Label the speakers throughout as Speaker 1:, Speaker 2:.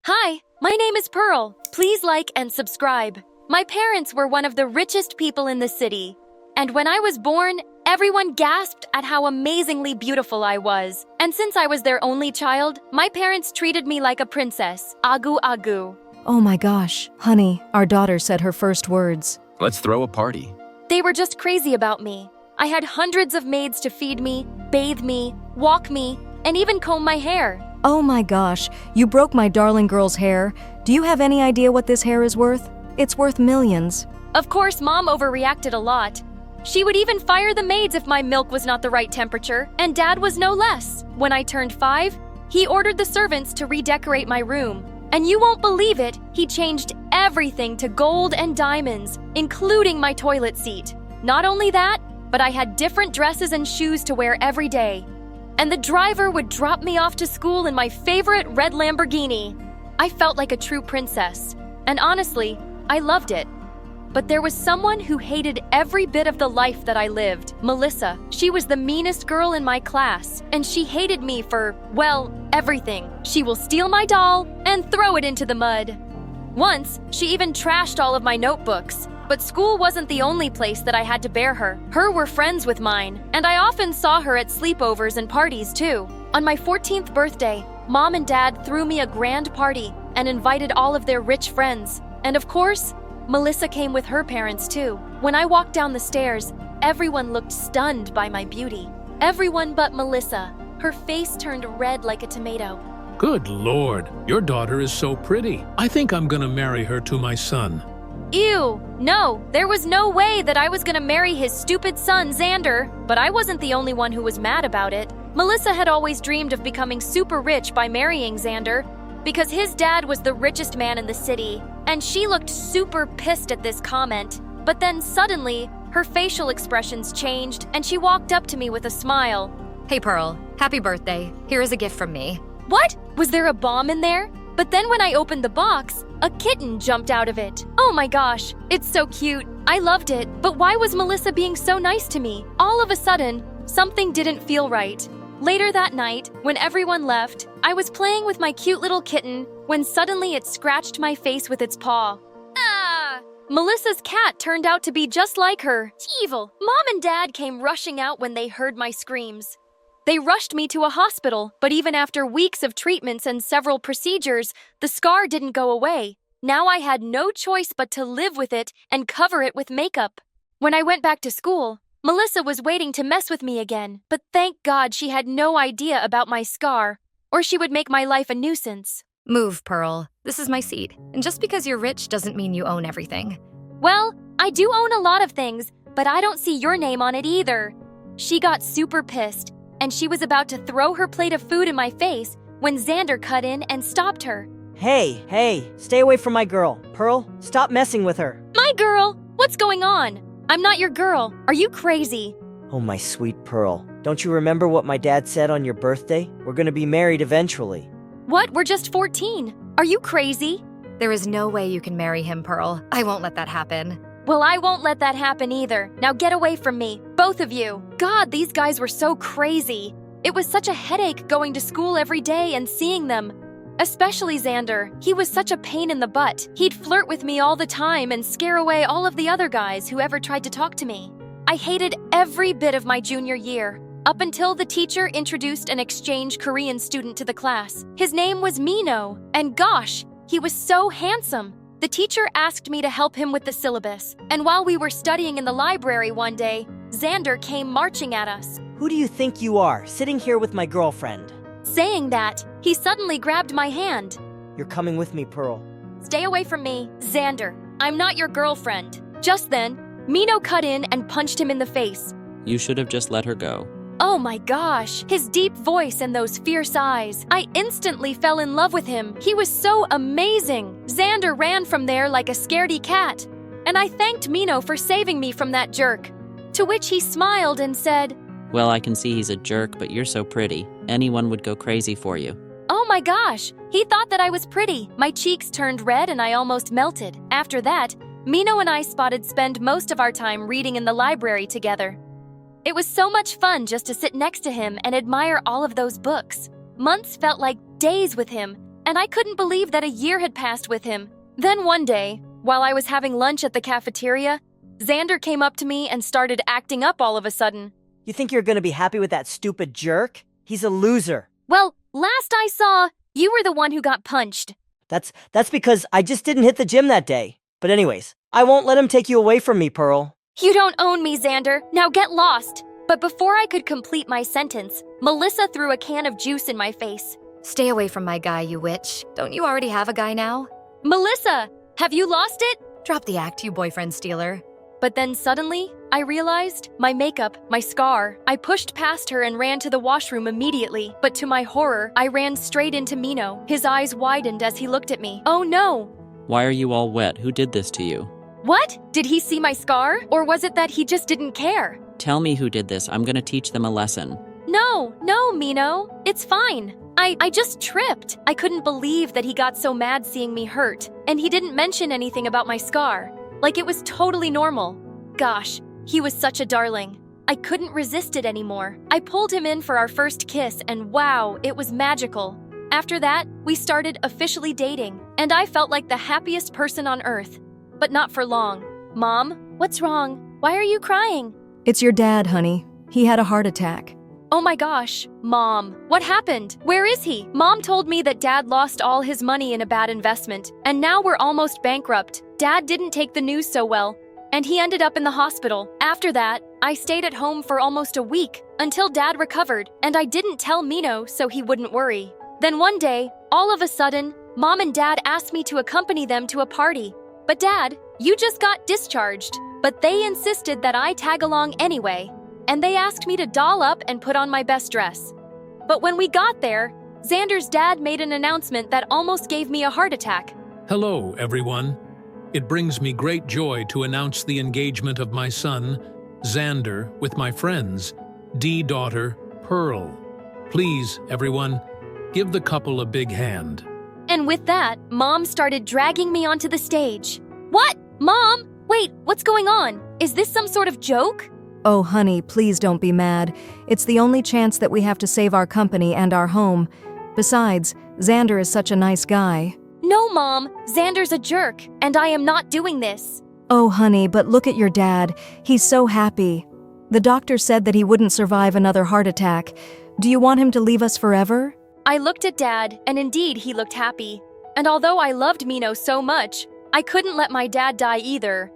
Speaker 1: Hi, my name is Pearl. Please like and subscribe. My parents were one of the richest people in the city. And when I was born, everyone gasped at how amazingly beautiful I was. And since I was their only child, my parents treated me like a princess. Agu agu.
Speaker 2: Oh my gosh, honey, our daughter said her first words.
Speaker 3: Let's throw a party.
Speaker 1: They were just crazy about me. I had hundreds of maids to feed me, bathe me, walk me, and even comb my hair.
Speaker 2: Oh my gosh, you broke my darling girl's hair. Do you have any idea what this hair is worth? It's worth millions.
Speaker 1: Of course, Mom overreacted a lot. She would even fire the maids if my milk was not the right temperature, and Dad was no less. When I turned 5, he ordered the servants to redecorate my room. And you won't believe it, he changed everything to gold and diamonds, including my toilet seat. Not only that, but I had different dresses and shoes to wear every day. And the driver would drop me off to school in my favorite red Lamborghini. I felt like a true princess, and honestly, I loved it. But there was someone who hated every bit of the life that I lived. Melissa. She was the meanest girl in my class, and she hated me for, well, everything. She will steal my doll and throw it into the mud. Once, she even trashed all of my notebooks. But school wasn't the only place that I had to bear her. Her were friends with mine, and I often saw her at sleepovers and parties too. On my 14th birthday, Mom and Dad threw me a grand party and invited all of their rich friends. And of course, Melissa came with her parents too. When I walked down the stairs, everyone looked stunned by my beauty. Everyone but Melissa. Her face turned red like a tomato.
Speaker 4: Good Lord, your daughter is so pretty. I think I'm gonna marry her to my son.
Speaker 1: Ew! No, there was no way that I was gonna marry his stupid son, Xander. But I wasn't the only one who was mad about it. Melissa had always dreamed of becoming super rich by marrying Xander, because his dad was the richest man in the city, and she looked super pissed at this comment. But then suddenly, her facial expressions changed, and she walked up to me with a smile.
Speaker 5: Hey Pearl, happy birthday. Here is a gift from me.
Speaker 1: What? Was there a bomb in there? But then when I opened the box, a kitten jumped out of it. Oh my gosh, it's so cute. I loved it, but why was Melissa being so nice to me? All of a sudden, something didn't feel right. Later that night, when everyone left, I was playing with my cute little kitten when suddenly it scratched my face with its paw. Ah! Melissa's cat turned out to be just like her. Evil. Mom and Dad came rushing out when they heard my screams. They rushed me to a hospital, but even after weeks of treatments and several procedures, the scar didn't go away. Now I had no choice but to live with it and cover it with makeup. When I went back to school, Melissa was waiting to mess with me again, but thank God she had no idea about my scar, or she would make my life a nuisance.
Speaker 5: Move, Pearl. This is my seat. And just because you're rich doesn't mean you own everything.
Speaker 1: Well, I do own a lot of things, but I don't see your name on it either. She got super pissed, and she was about to throw her plate of food in my face when Xander cut in and stopped her.
Speaker 6: Hey, stay away from my girl. Pearl, stop messing with her.
Speaker 1: My girl? What's going on? I'm not your girl. Are you crazy?
Speaker 6: Oh, my sweet Pearl. Don't you remember what my dad said on your birthday? We're gonna be married eventually.
Speaker 1: What? We're just 14. Are you crazy?
Speaker 5: There is no way you can marry him, Pearl. I won't let that happen.
Speaker 1: Well, I won't let that happen either. Now get away from me, both of you. God, these guys were so crazy. It was such a headache going to school every day and seeing them. Especially Xander. He was such a pain in the butt. He'd flirt with me all the time and scare away all of the other guys who ever tried to talk to me. I hated every bit of my junior year, up until the teacher introduced an exchange Korean student to the class. His name was Mino, and gosh, he was so handsome. The teacher asked me to help him with the syllabus, and while we were studying in the library one day, Xander came marching at us.
Speaker 6: Who do you think you are, sitting here with my girlfriend?
Speaker 1: Saying that, he suddenly grabbed my hand.
Speaker 6: You're coming with me, Pearl.
Speaker 1: Stay away from me, Xander. I'm not your girlfriend. Just then, Mino cut in and punched him in the face.
Speaker 7: You should have just let her go.
Speaker 1: Oh my gosh, his deep voice and those fierce eyes. I instantly fell in love with him. He was so amazing. Xander ran from there like a scaredy cat. And I thanked Mino for saving me from that jerk. To which he smiled and said,
Speaker 7: Well, I can see he's a jerk, but you're so pretty. Anyone would go crazy for you.
Speaker 1: Oh my gosh, he thought that I was pretty. My cheeks turned red and I almost melted. After that, Mino and I spend most of our time reading in the library together. It was so much fun just to sit next to him and admire all of those books. Months felt like days with him, and I couldn't believe that a year had passed with him. Then one day, while I was having lunch at the cafeteria, Xander came up to me and started acting up all of a sudden.
Speaker 6: You think you're gonna be happy with that stupid jerk? He's a loser.
Speaker 1: Well, last I saw, you were the one who got punched.
Speaker 6: That's because I just didn't hit the gym that day. But anyways, I won't let him take you away from me, Pearl.
Speaker 1: You don't own me, Xander. Now get lost. But before I could complete my sentence, Melissa threw a can of juice in my face.
Speaker 5: Stay away from my guy, you witch. Don't you already have a guy now?
Speaker 1: Melissa, have you lost it?
Speaker 5: Drop the act, you boyfriend stealer.
Speaker 1: But then suddenly, I realized my makeup, my scar. I pushed past her and ran to the washroom immediately. But to my horror, I ran straight into Mino. His eyes widened as he looked at me. Oh no!
Speaker 7: Why are you all wet? Who did this to you?
Speaker 1: What? Did he see my scar? Or was it that he just didn't care?
Speaker 7: Tell me who did this. I'm gonna teach them a lesson.
Speaker 1: No, Mino. It's fine. I just tripped. I couldn't believe that he got so mad seeing me hurt. And he didn't mention anything about my scar. Like it was totally normal. Gosh, he was such a darling. I couldn't resist it anymore. I pulled him in for our first kiss and wow, it was magical. After that, we started officially dating, and I felt like the happiest person on earth. But not for long. Mom, what's wrong? Why are you crying?
Speaker 2: It's your dad, honey. He had a heart attack.
Speaker 1: Oh my gosh, Mom, what happened? Where is he? Mom told me that Dad lost all his money in a bad investment, and now we're almost bankrupt. Dad didn't take the news so well, and he ended up in the hospital. After that, I stayed at home for almost a week until Dad recovered, and I didn't tell Mino so he wouldn't worry. Then one day, all of a sudden, Mom and Dad asked me to accompany them to a party. But Dad, you just got discharged. But they insisted that I tag along anyway, and they asked me to doll up and put on my best dress. But when we got there, Xander's dad made an announcement that almost gave me a heart attack.
Speaker 4: Hello, everyone. It brings me great joy to announce the engagement of my son, Xander, with my friends, daughter, Pearl. Please, everyone, give the couple a big hand.
Speaker 1: And with that, Mom started dragging me onto the stage. What? Mom? Wait, what's going on? Is this some sort of joke?
Speaker 2: Oh, honey, please don't be mad. It's the only chance that we have to save our company and our home. Besides, Xander is such a nice guy.
Speaker 1: No, Mom. Xander's a jerk, and I am not doing this.
Speaker 2: Oh, honey, but look at your dad. He's so happy. The doctor said that he wouldn't survive another heart attack. Do you want him to leave us forever?
Speaker 1: I looked at Dad, and indeed he looked happy. And although I loved Mino so much, I couldn't let my dad die either.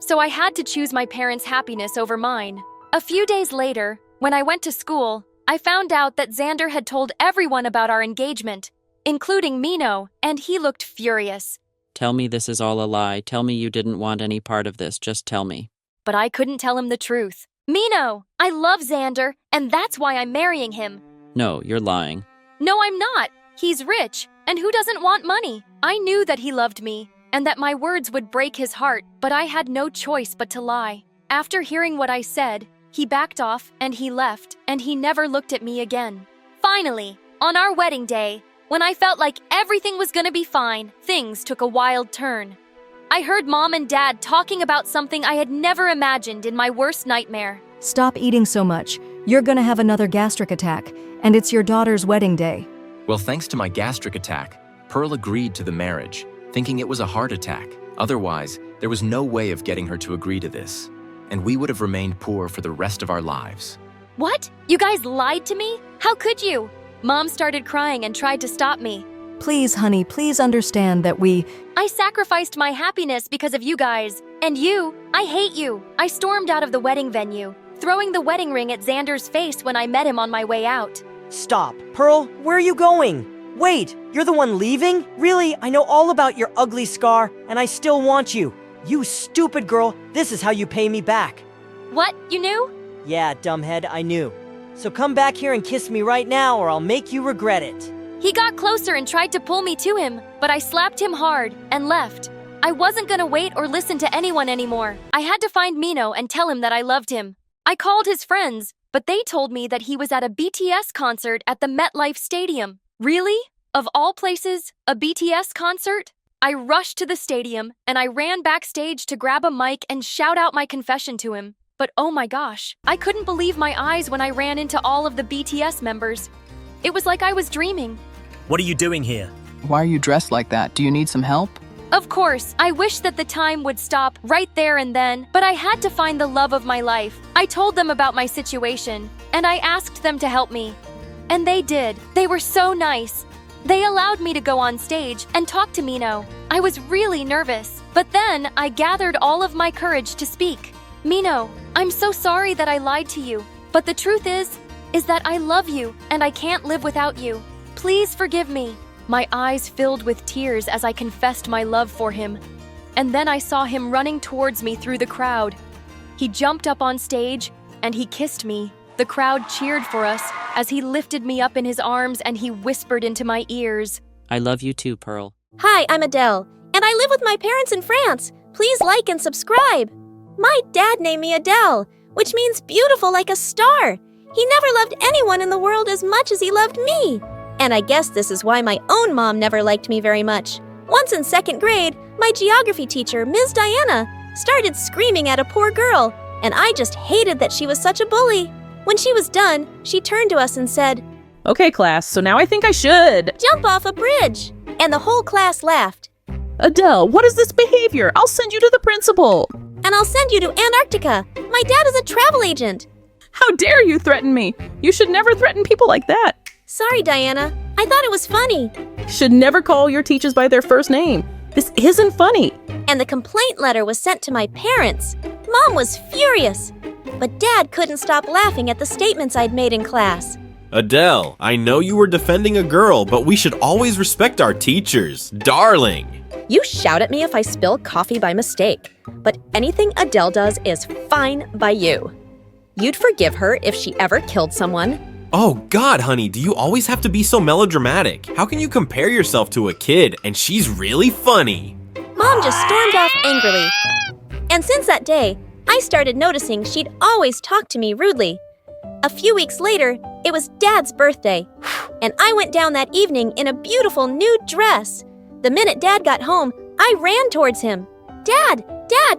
Speaker 1: So I had to choose my parents' happiness over mine. A few days later, when I went to school, I found out that Xander had told everyone about our engagement, including Mino, and he looked furious.
Speaker 7: Tell me this is all a lie. Tell me you didn't want any part of this. Just tell me.
Speaker 1: But I couldn't tell him the truth. Mino, I love Xander, and that's why I'm marrying him.
Speaker 7: No, you're lying.
Speaker 1: No, I'm not. He's rich, and who doesn't want money? I knew that he loved me, and that my words would break his heart, but I had no choice but to lie. After hearing what I said, he backed off, and he left, and he never looked at me again. Finally, on our wedding day, when I felt like everything was gonna be fine, things took a wild turn. I heard Mom and Dad talking about something I had never imagined in my worst nightmare.
Speaker 2: Stop eating so much. You're gonna have another gastric attack, and it's your daughter's wedding day.
Speaker 3: Well, thanks to my gastric attack, Pearl agreed to the marriage, thinking it was a heart attack. Otherwise, there was no way of getting her to agree to this, and we would have remained poor for the rest of our lives.
Speaker 1: What? You guys lied to me? How could you? Mom started crying and tried to stop me.
Speaker 2: Please, honey, please understand that
Speaker 1: I sacrificed my happiness because of you guys. And you, I hate you. I stormed out of the wedding venue, throwing the wedding ring at Xander's face when I met him on my way out.
Speaker 6: Stop. Pearl, where are you going? Wait, you're the one leaving? Really? I know all about your ugly scar, and I still want you. You stupid girl, this is how you pay me back.
Speaker 1: What? You knew?
Speaker 6: Yeah, dumbhead, I knew. So come back here and kiss me right now, or I'll make you regret it.
Speaker 1: He got closer and tried to pull me to him, but I slapped him hard and left. I wasn't gonna wait or listen to anyone anymore. I had to find Mino and tell him that I loved him. I called his friends, but they told me that he was at a BTS concert at the MetLife Stadium. Really? Of all places, a BTS concert? I rushed to the stadium, and I ran backstage to grab a mic and shout out my confession to him. But oh my gosh, I couldn't believe my eyes when I ran into all of the BTS members. It was like I was dreaming.
Speaker 8: What are you doing here? Why are you dressed like that? Do you need some help?
Speaker 1: Of course, I wish that the time would stop right there and then, but I had to find the love of my life. I told them about my situation, and I asked them to help me. And they did. They were so nice. They allowed me to go on stage and talk to Mino. I was really nervous, but then I gathered all of my courage to speak. Mino, I'm so sorry that I lied to you, but the truth is that I love you and I can't live without you. Please forgive me. My eyes filled with tears as I confessed my love for him. And then I saw him running towards me through the crowd. He jumped up on stage and he kissed me. The crowd cheered for us as he lifted me up in his arms and he whispered into my ears.
Speaker 7: I love you too, Pearl.
Speaker 9: Hi, I'm Adele, and I live with my parents in France. Please like and subscribe. My dad named me Adele, which means beautiful like a star. He never loved anyone in the world as much as he loved me. And I guess this is why my own mom never liked me very much. Once in 2nd grade, my geography teacher, Ms. Diana, started screaming at a poor girl, and I just hated that she was such a bully. When she was done, she turned to us and said,
Speaker 10: Okay, class, so now I think I should.
Speaker 9: "Jump off a bridge." And the whole class laughed.
Speaker 10: Adele, what is this behavior? I'll send you to the principal.
Speaker 9: And I'll send you to Antarctica. My dad is a travel agent.
Speaker 10: How dare you threaten me? You should never threaten people like that.
Speaker 9: Sorry, Diana. I thought it was funny.
Speaker 10: You should never call your teachers by their first name. This isn't funny.
Speaker 9: And the complaint letter was sent to my parents. Mom was furious. But Dad couldn't stop laughing at the statements I'd made in class.
Speaker 11: Adele, I know you were defending a girl, but we should always respect our teachers. Darling!
Speaker 12: You shout at me if I spill coffee by mistake, but anything Adele does is fine by you. You'd forgive her if she ever killed someone.
Speaker 11: Oh God, honey, do you always have to be so melodramatic? How can you compare yourself to a kid and she's really funny?
Speaker 9: Mom just stormed off angrily. And since that day, I started noticing she'd always talk to me rudely. A few weeks later, it was Dad's birthday, and I went down that evening in a beautiful new dress. The minute Dad got home, I ran towards him. Dad,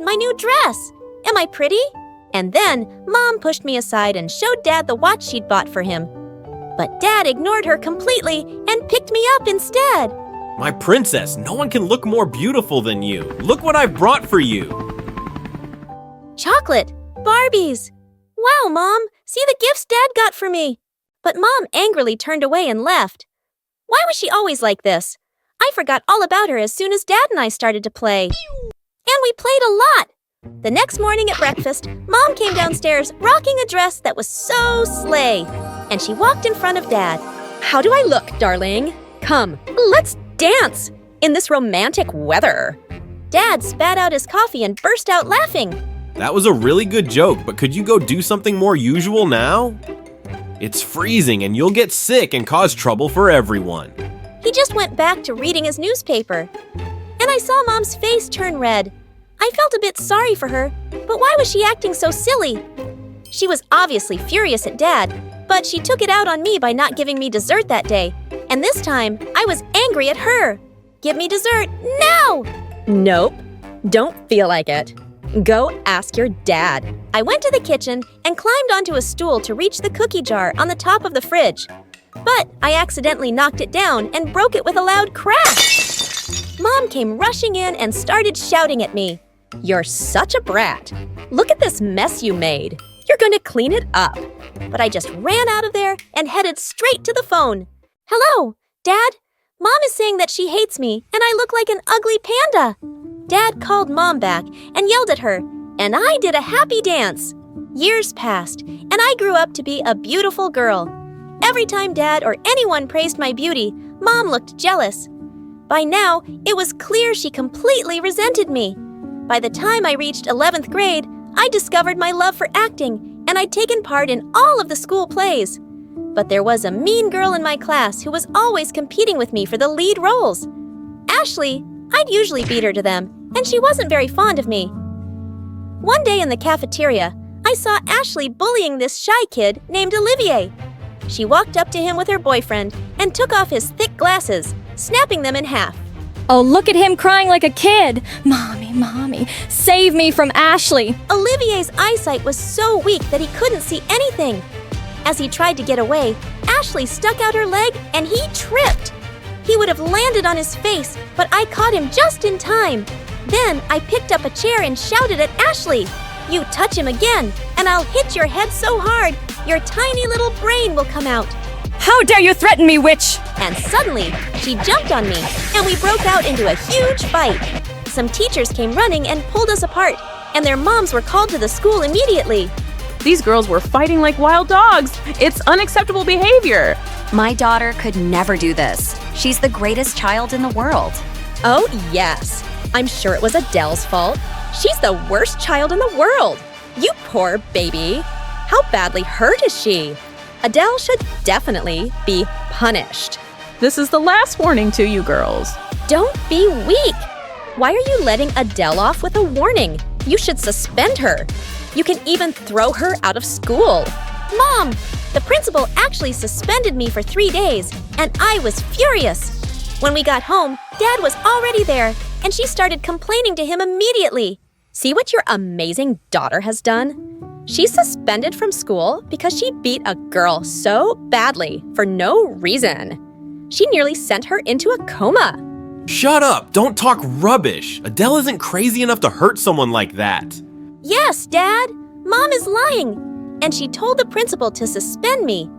Speaker 9: my new dress! Am I pretty? And then Mom pushed me aside and showed Dad the watch she'd bought for him. But Dad ignored her completely and picked me up instead.
Speaker 11: My princess, no one can look more beautiful than you. Look what I've brought for you.
Speaker 9: Chocolate! Barbies! Wow, Mom! See the gifts Dad got for me! But Mom angrily turned away and left. Why was she always like this? I forgot all about her as soon as Dad and I started to play. And we played a lot! The next morning at breakfast, Mom came downstairs rocking a dress that was so slay. And she walked in front of Dad.
Speaker 12: How do I look, darling? Come, let's dance in this romantic weather.
Speaker 9: Dad spat out his coffee and burst out laughing.
Speaker 11: That was a really good joke, but could you go do something more usual now? It's freezing and you'll get sick and cause trouble for everyone.
Speaker 9: He just went back to reading his newspaper. And I saw Mom's face turn red. I felt a bit sorry for her, but why was she acting so silly? She was obviously furious at Dad, but she took it out on me by not giving me dessert that day. And this time, I was angry at her. Give me dessert now!
Speaker 12: Nope, don't feel like it. Go ask your dad.
Speaker 9: I went to the kitchen and climbed onto a stool to reach the cookie jar on the top of the fridge. But I accidentally knocked it down and broke it with a loud crash. Mom came rushing in and started shouting at me.
Speaker 12: You're such a brat. Look at this mess you made. You're going to clean it up.
Speaker 9: But I just ran out of there and headed straight to the phone. Hello, Dad? Mom is saying that she hates me and I look like an ugly panda. Dad called Mom back and yelled at her, and I did a happy dance. Years passed, and I grew up to be a beautiful girl. Every time Dad or anyone praised my beauty, Mom looked jealous. By now, it was clear she completely resented me. By the time I reached 11th grade, I discovered my love for acting, and I'd taken part in all of the school plays. But there was a mean girl in my class who was always competing with me for the lead roles. Ashley, I'd usually beat her to them, and she wasn't very fond of me. One day in the cafeteria, I saw Ashley bullying this shy kid named Olivier. She walked up to him with her boyfriend and took off his thick glasses, snapping them in half.
Speaker 13: Oh, look at him crying like a kid. Mommy, save me from Ashley.
Speaker 9: Olivier's eyesight was so weak that he couldn't see anything. As he tried to get away, Ashley stuck out her leg and he tripped. He would have landed on his face, but I caught him just in time. Then I picked up a chair and shouted at Ashley, "You touch him again, and I'll hit your head so hard, your tiny little brain will come out."
Speaker 13: How dare you threaten me, witch?
Speaker 9: And suddenly, she jumped on me, and we broke out into a huge fight. Some teachers came running and pulled us apart, and their moms were called to the school immediately.
Speaker 10: These girls were fighting like wild dogs. It's unacceptable behavior.
Speaker 14: My daughter could never do this. She's the greatest child in the world.
Speaker 12: Oh, yes. I'm sure it was Adele's fault. She's the worst child in the world. You poor baby. How badly hurt is she? Adele should definitely be punished.
Speaker 10: This is the last warning to you girls.
Speaker 12: Don't be weak. Why are you letting Adele off with a warning? You should suspend her. You can even throw her out of school.
Speaker 9: Mom, the principal actually suspended me for 3 days, and I was furious. When we got home, Dad was already there, and she started complaining to him immediately.
Speaker 12: See what your amazing daughter has done? She's suspended from school because she beat a girl so badly for no reason. She nearly sent her into a coma.
Speaker 11: Shut up! Don't talk rubbish! Adele isn't crazy enough to hurt someone like that.
Speaker 9: Yes, Dad. Mom is lying. And she told the principal to suspend me.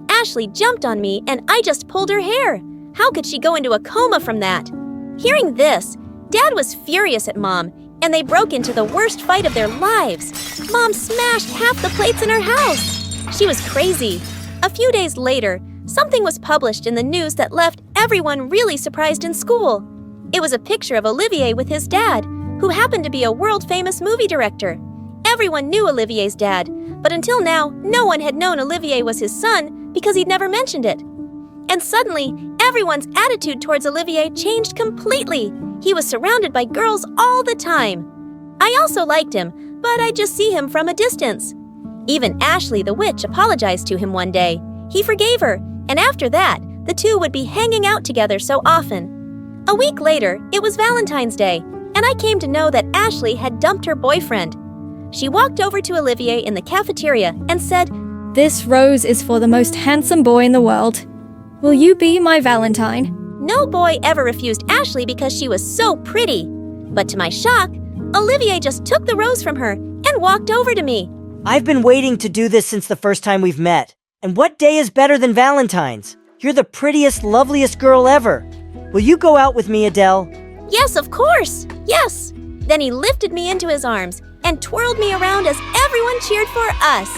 Speaker 9: Ashley jumped on me and I just pulled her hair. How could she go into a coma from that? Hearing this, Dad was furious at Mom, and they broke into the worst fight of their lives. Mom smashed half the plates in her house. She was crazy. A few days later, something was published in the news that left everyone really surprised in school. It was a picture of Olivier with his dad, who happened to be a world-famous movie director. Everyone knew Olivier's dad, but until now, no one had known Olivier was his son because he'd never mentioned it. And suddenly, everyone's attitude towards Olivier changed completely. He was surrounded by girls all the time. I also liked him, but I just see him from a distance. Even Ashley the witch apologized to him one day. He forgave her, and after that, the two would be hanging out together so often. A week later, it was Valentine's Day, and I came to know that Ashley had dumped her boyfriend. She walked over to Olivier in the cafeteria and said,
Speaker 13: "This rose is for the most handsome boy in the world. Will you be my Valentine?"
Speaker 9: No boy ever refused Ashley because she was so pretty. But to my shock, Olivier just took the rose from her and walked over to me.
Speaker 6: I've been waiting to do this since the first time we've met. And what day is better than Valentine's? You're the prettiest, loveliest girl ever. Will you go out with me, Adele?
Speaker 9: Yes, of course. Yes. Then he lifted me into his arms and twirled me around as everyone cheered for us.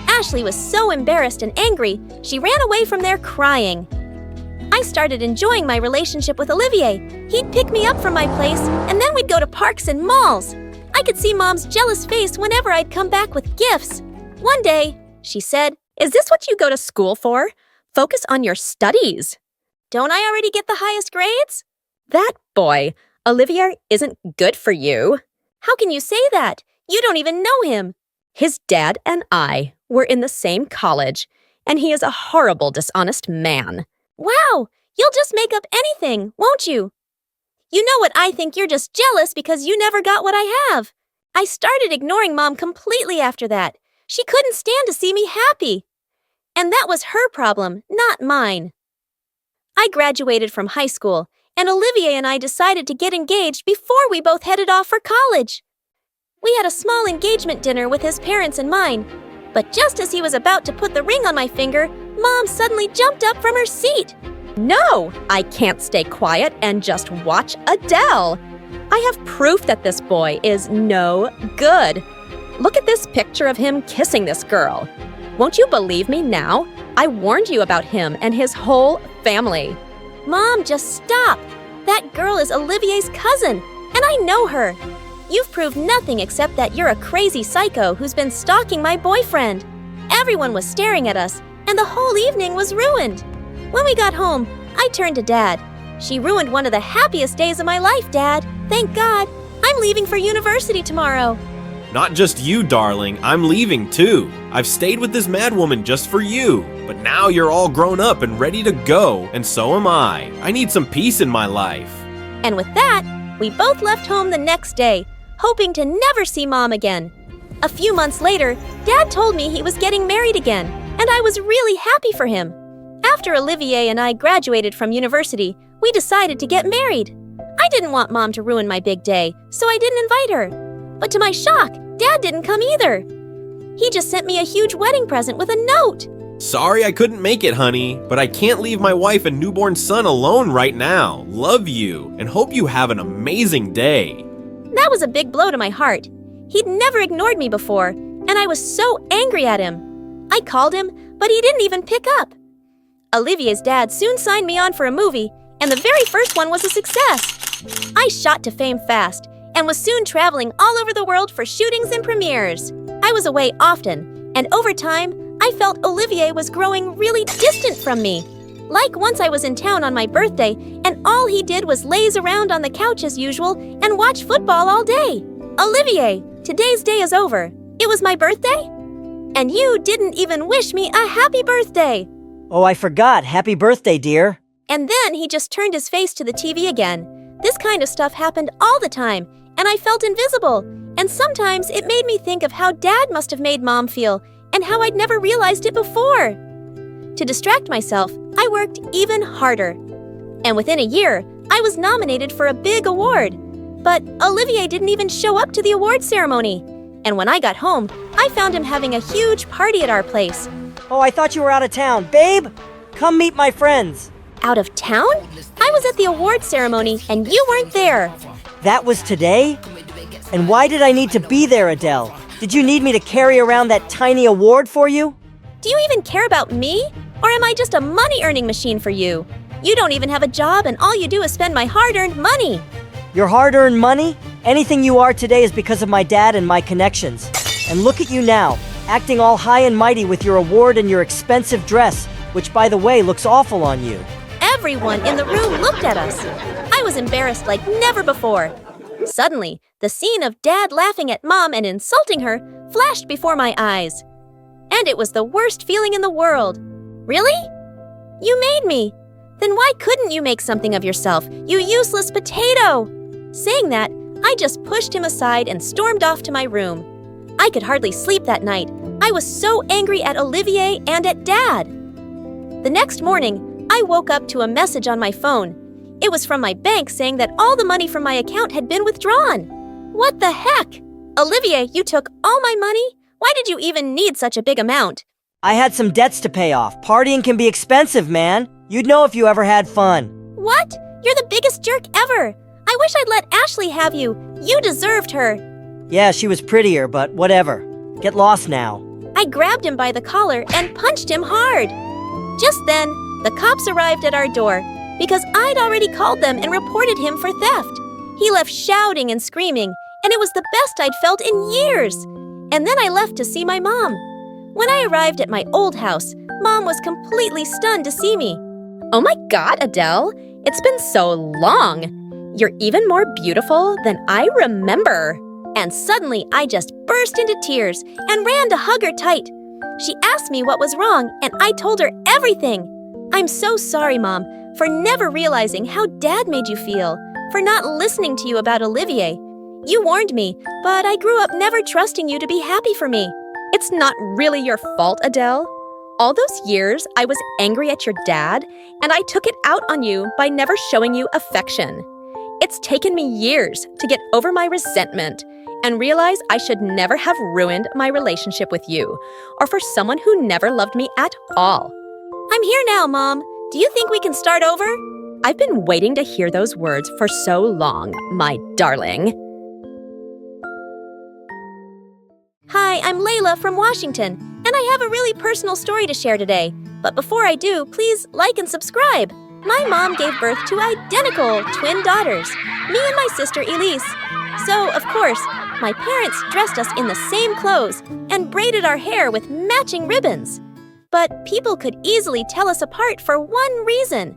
Speaker 9: Ashley was so embarrassed and angry, she ran away from there crying. I started enjoying my relationship with Olivier. He'd pick me up from my place, and then we'd go to parks and malls. I could see Mom's jealous face whenever I'd come back with gifts. One day, she said,
Speaker 12: "Is this what you go to school for? Focus on your studies."
Speaker 9: "Don't I already get the highest grades?"
Speaker 12: That boy, Olivier, isn't good for you.
Speaker 9: How can you say that? You don't even know him.
Speaker 12: His dad and I were in the same college, and he is a horrible, dishonest man.
Speaker 9: Wow, you'll just make up anything, won't you? You know what I think, you're just jealous because you never got what I have. I started ignoring Mom completely after that. She couldn't stand to see me happy. And that was her problem, not mine. I graduated from high school, and Olivier and I decided to get engaged before we both headed off for college. We had a small engagement dinner with his parents and mine, but just as he was about to put the ring on my finger, Mom suddenly jumped up from her seat.
Speaker 12: No, I can't stay quiet and just watch Adele. I have proof that this boy is no good. Look at this picture of him kissing this girl. Won't you believe me now? I warned you about him and his whole family.
Speaker 9: Mom, just stop. That girl is Olivier's cousin, and I know her. You've proved nothing except that you're a crazy psycho who's been stalking my boyfriend. Everyone was staring at us, and the whole evening was ruined. When we got home, I turned to Dad. She ruined one of the happiest days of my life, Dad. Thank God. I'm leaving for university tomorrow.
Speaker 11: Not just you, darling. I'm leaving too. I've stayed with this madwoman just for you. But now you're all grown up and ready to go, and so am I. I need some peace in my life.
Speaker 9: And with that, we both left home the next day, hoping to never see Mom again. A few months later, Dad told me he was getting married again, and I was really happy for him. After Olivier and I graduated from university, we decided to get married. I didn't want Mom to ruin my big day, so I didn't invite her. But to my shock, Dad didn't come either. He just sent me a huge wedding present with a note.
Speaker 11: Sorry I couldn't make it, honey, but I can't leave my wife and newborn son alone right now. Love you, and hope you have an amazing day.
Speaker 9: That was a big blow to my heart. He'd never ignored me before, and I was so angry at him. I called him, but he didn't even pick up. Olivier's dad soon signed me on for a movie, and the very first one was a success. I shot to fame fast, and was soon traveling all over the world for shootings and premieres. I was away often, and over time, I felt Olivier was growing really distant from me. Like once I was in town on my birthday, and all he did was laze around on the couch as usual and watch football all day. Olivier, today's day is over. It was my birthday? And you didn't even wish me a happy birthday.
Speaker 6: Oh, I forgot. Happy birthday, dear.
Speaker 9: And then he just turned his face to the TV again. This kind of stuff happened all the time, and I felt invisible. And sometimes it made me think of how Dad must have made Mom feel, and how I'd never realized it before. To distract myself, I worked even harder. And within a year, I was nominated for a big award. But Olivier didn't even show up to the award ceremony. And when I got home, I found him having a huge party at our place.
Speaker 6: Oh, I thought you were out of town. Babe, come meet my friends.
Speaker 9: Out of town? I was at the award ceremony, and you weren't there.
Speaker 6: That was today? And why did I need to be there, Adele? Did you need me to carry around that tiny award for you?
Speaker 9: Do you even care about me? Or am I just a money-earning machine for you? You don't even have a job, and all you do is spend my hard-earned money.
Speaker 6: Your hard-earned money? Anything you are today is because of my dad and my connections. And look at you now, acting all high and mighty with your award and your expensive dress, which, by the way, looks awful on you.
Speaker 9: Everyone in the room looked at us. I was embarrassed like never before. Suddenly, the scene of Dad laughing at Mom and insulting her flashed before my eyes. And it was the worst feeling in the world. Really? You made me. Then why couldn't you make something of yourself, you useless potato? Saying that, I just pushed him aside and stormed off to my room. I could hardly sleep that night. I was so angry at Olivier and at Dad. The next morning, I woke up to a message on my phone. It was from my bank saying that all the money from my account had been withdrawn. What the heck? Olivier, you took all my money? Why did you even need such a big amount?
Speaker 6: I had some debts to pay off. Partying can be expensive, man. You'd know if you ever had fun.
Speaker 9: What? You're the biggest jerk ever. I wish I'd let Ashley have you. You deserved her.
Speaker 6: Yeah, she was prettier, but whatever. Get lost now.
Speaker 9: I grabbed him by the collar and punched him hard. Just then, the cops arrived at our door because I'd already called them and reported him for theft. He left shouting and screaming, and it was the best I'd felt in years. And then I left to see my mom. When I arrived at my old house, Mom was completely stunned to see me.
Speaker 12: Oh my God, Adele, it's been so long. You're even more beautiful than I remember.
Speaker 9: And suddenly I just burst into tears and ran to hug her tight. She asked me what was wrong, and I told her everything. I'm so sorry, Mom, for never realizing how Dad made you feel, for not listening to you about Olivier. You warned me, but I grew up never trusting you to be happy for me.
Speaker 12: It's not really your fault, Adele. All those years, I was angry at your dad, and I took it out on you by never showing you affection. It's taken me years to get over my resentment and realize I should never have ruined my relationship with you, or for someone who never loved me at all.
Speaker 9: I'm here now, Mom. Do you think we can start over?
Speaker 12: I've been waiting to hear those words for so long, my darling.
Speaker 9: Hi, I'm Layla from Washington, and I have a really personal story to share today. But before I do, please like and subscribe. My mom gave birth to identical twin daughters, me and my sister Elise. So, of course, my parents dressed us in the same clothes and braided our hair with matching ribbons. But people could easily tell us apart for one reason.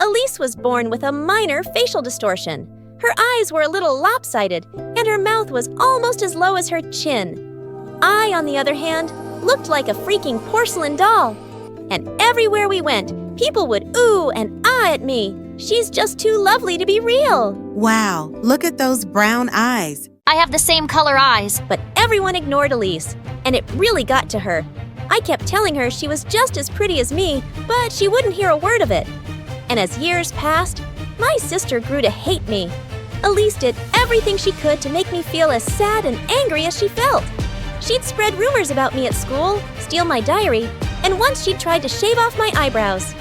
Speaker 9: Elise was born with a minor facial distortion. Her eyes were a little lopsided, and her mouth was almost as low as her chin. I, on the other hand, looked like a freaking porcelain doll. And everywhere we went, people would ooh and ah at me. She's just too lovely to be real.
Speaker 15: Wow, look at those brown eyes.
Speaker 1: I have the same color eyes.
Speaker 9: But everyone ignored Elise, and it really got to her. I kept telling her she was just as pretty as me, but she wouldn't hear a word of it. And as years passed, My sister grew to hate me. Elise did everything she could to make me feel as sad and angry as she felt. She'd spread rumors about me at school, steal my diary, and once she'd tried to shave off my eyebrows.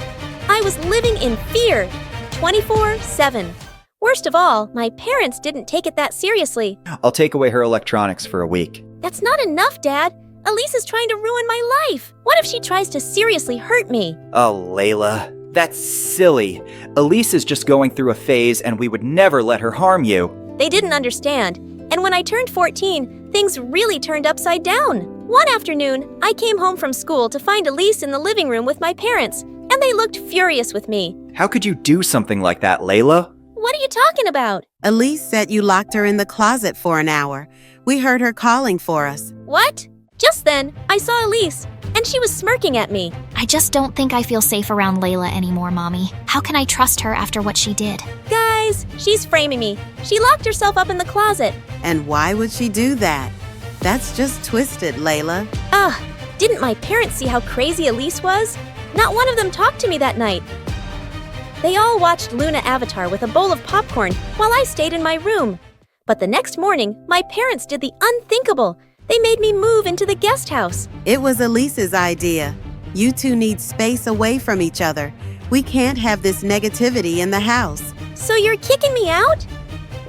Speaker 9: I was living in fear, 24/7. Worst of all, my parents didn't take it that seriously.
Speaker 16: I'll take away her electronics for a week.
Speaker 9: That's not enough, Dad. Elise is trying to ruin my life. What if she tries to seriously hurt me?
Speaker 16: Oh, Layla, that's silly. Elise is just going through a phase and we would never let her harm you.
Speaker 9: They didn't understand. And when I turned 14, things really turned upside down. One afternoon, I came home from school to find Elise in the living room with my parents, and they looked furious with me.
Speaker 16: How could you do something like that, Layla?
Speaker 9: What are you talking about?
Speaker 15: Elise said you locked her in the closet for an hour. We heard her calling for us.
Speaker 9: What? Just then, I saw Elise, and she was smirking at me.
Speaker 17: I just don't think I feel safe around Layla anymore, Mommy. How can I trust her after what she did?
Speaker 9: Guys, she's framing me. She locked herself up in the closet.
Speaker 15: And why would she do that? That's just twisted, Layla.
Speaker 9: Didn't my parents see how crazy Elise was? Not one of them talked to me that night. They all watched Luna Avatar with a bowl of popcorn while I stayed in my room. But the next morning, my parents did the unthinkable. They made me move into the guest house.
Speaker 15: It was Elise's idea. You two need space away from each other. We can't have this negativity in the house.
Speaker 9: So you're kicking me out?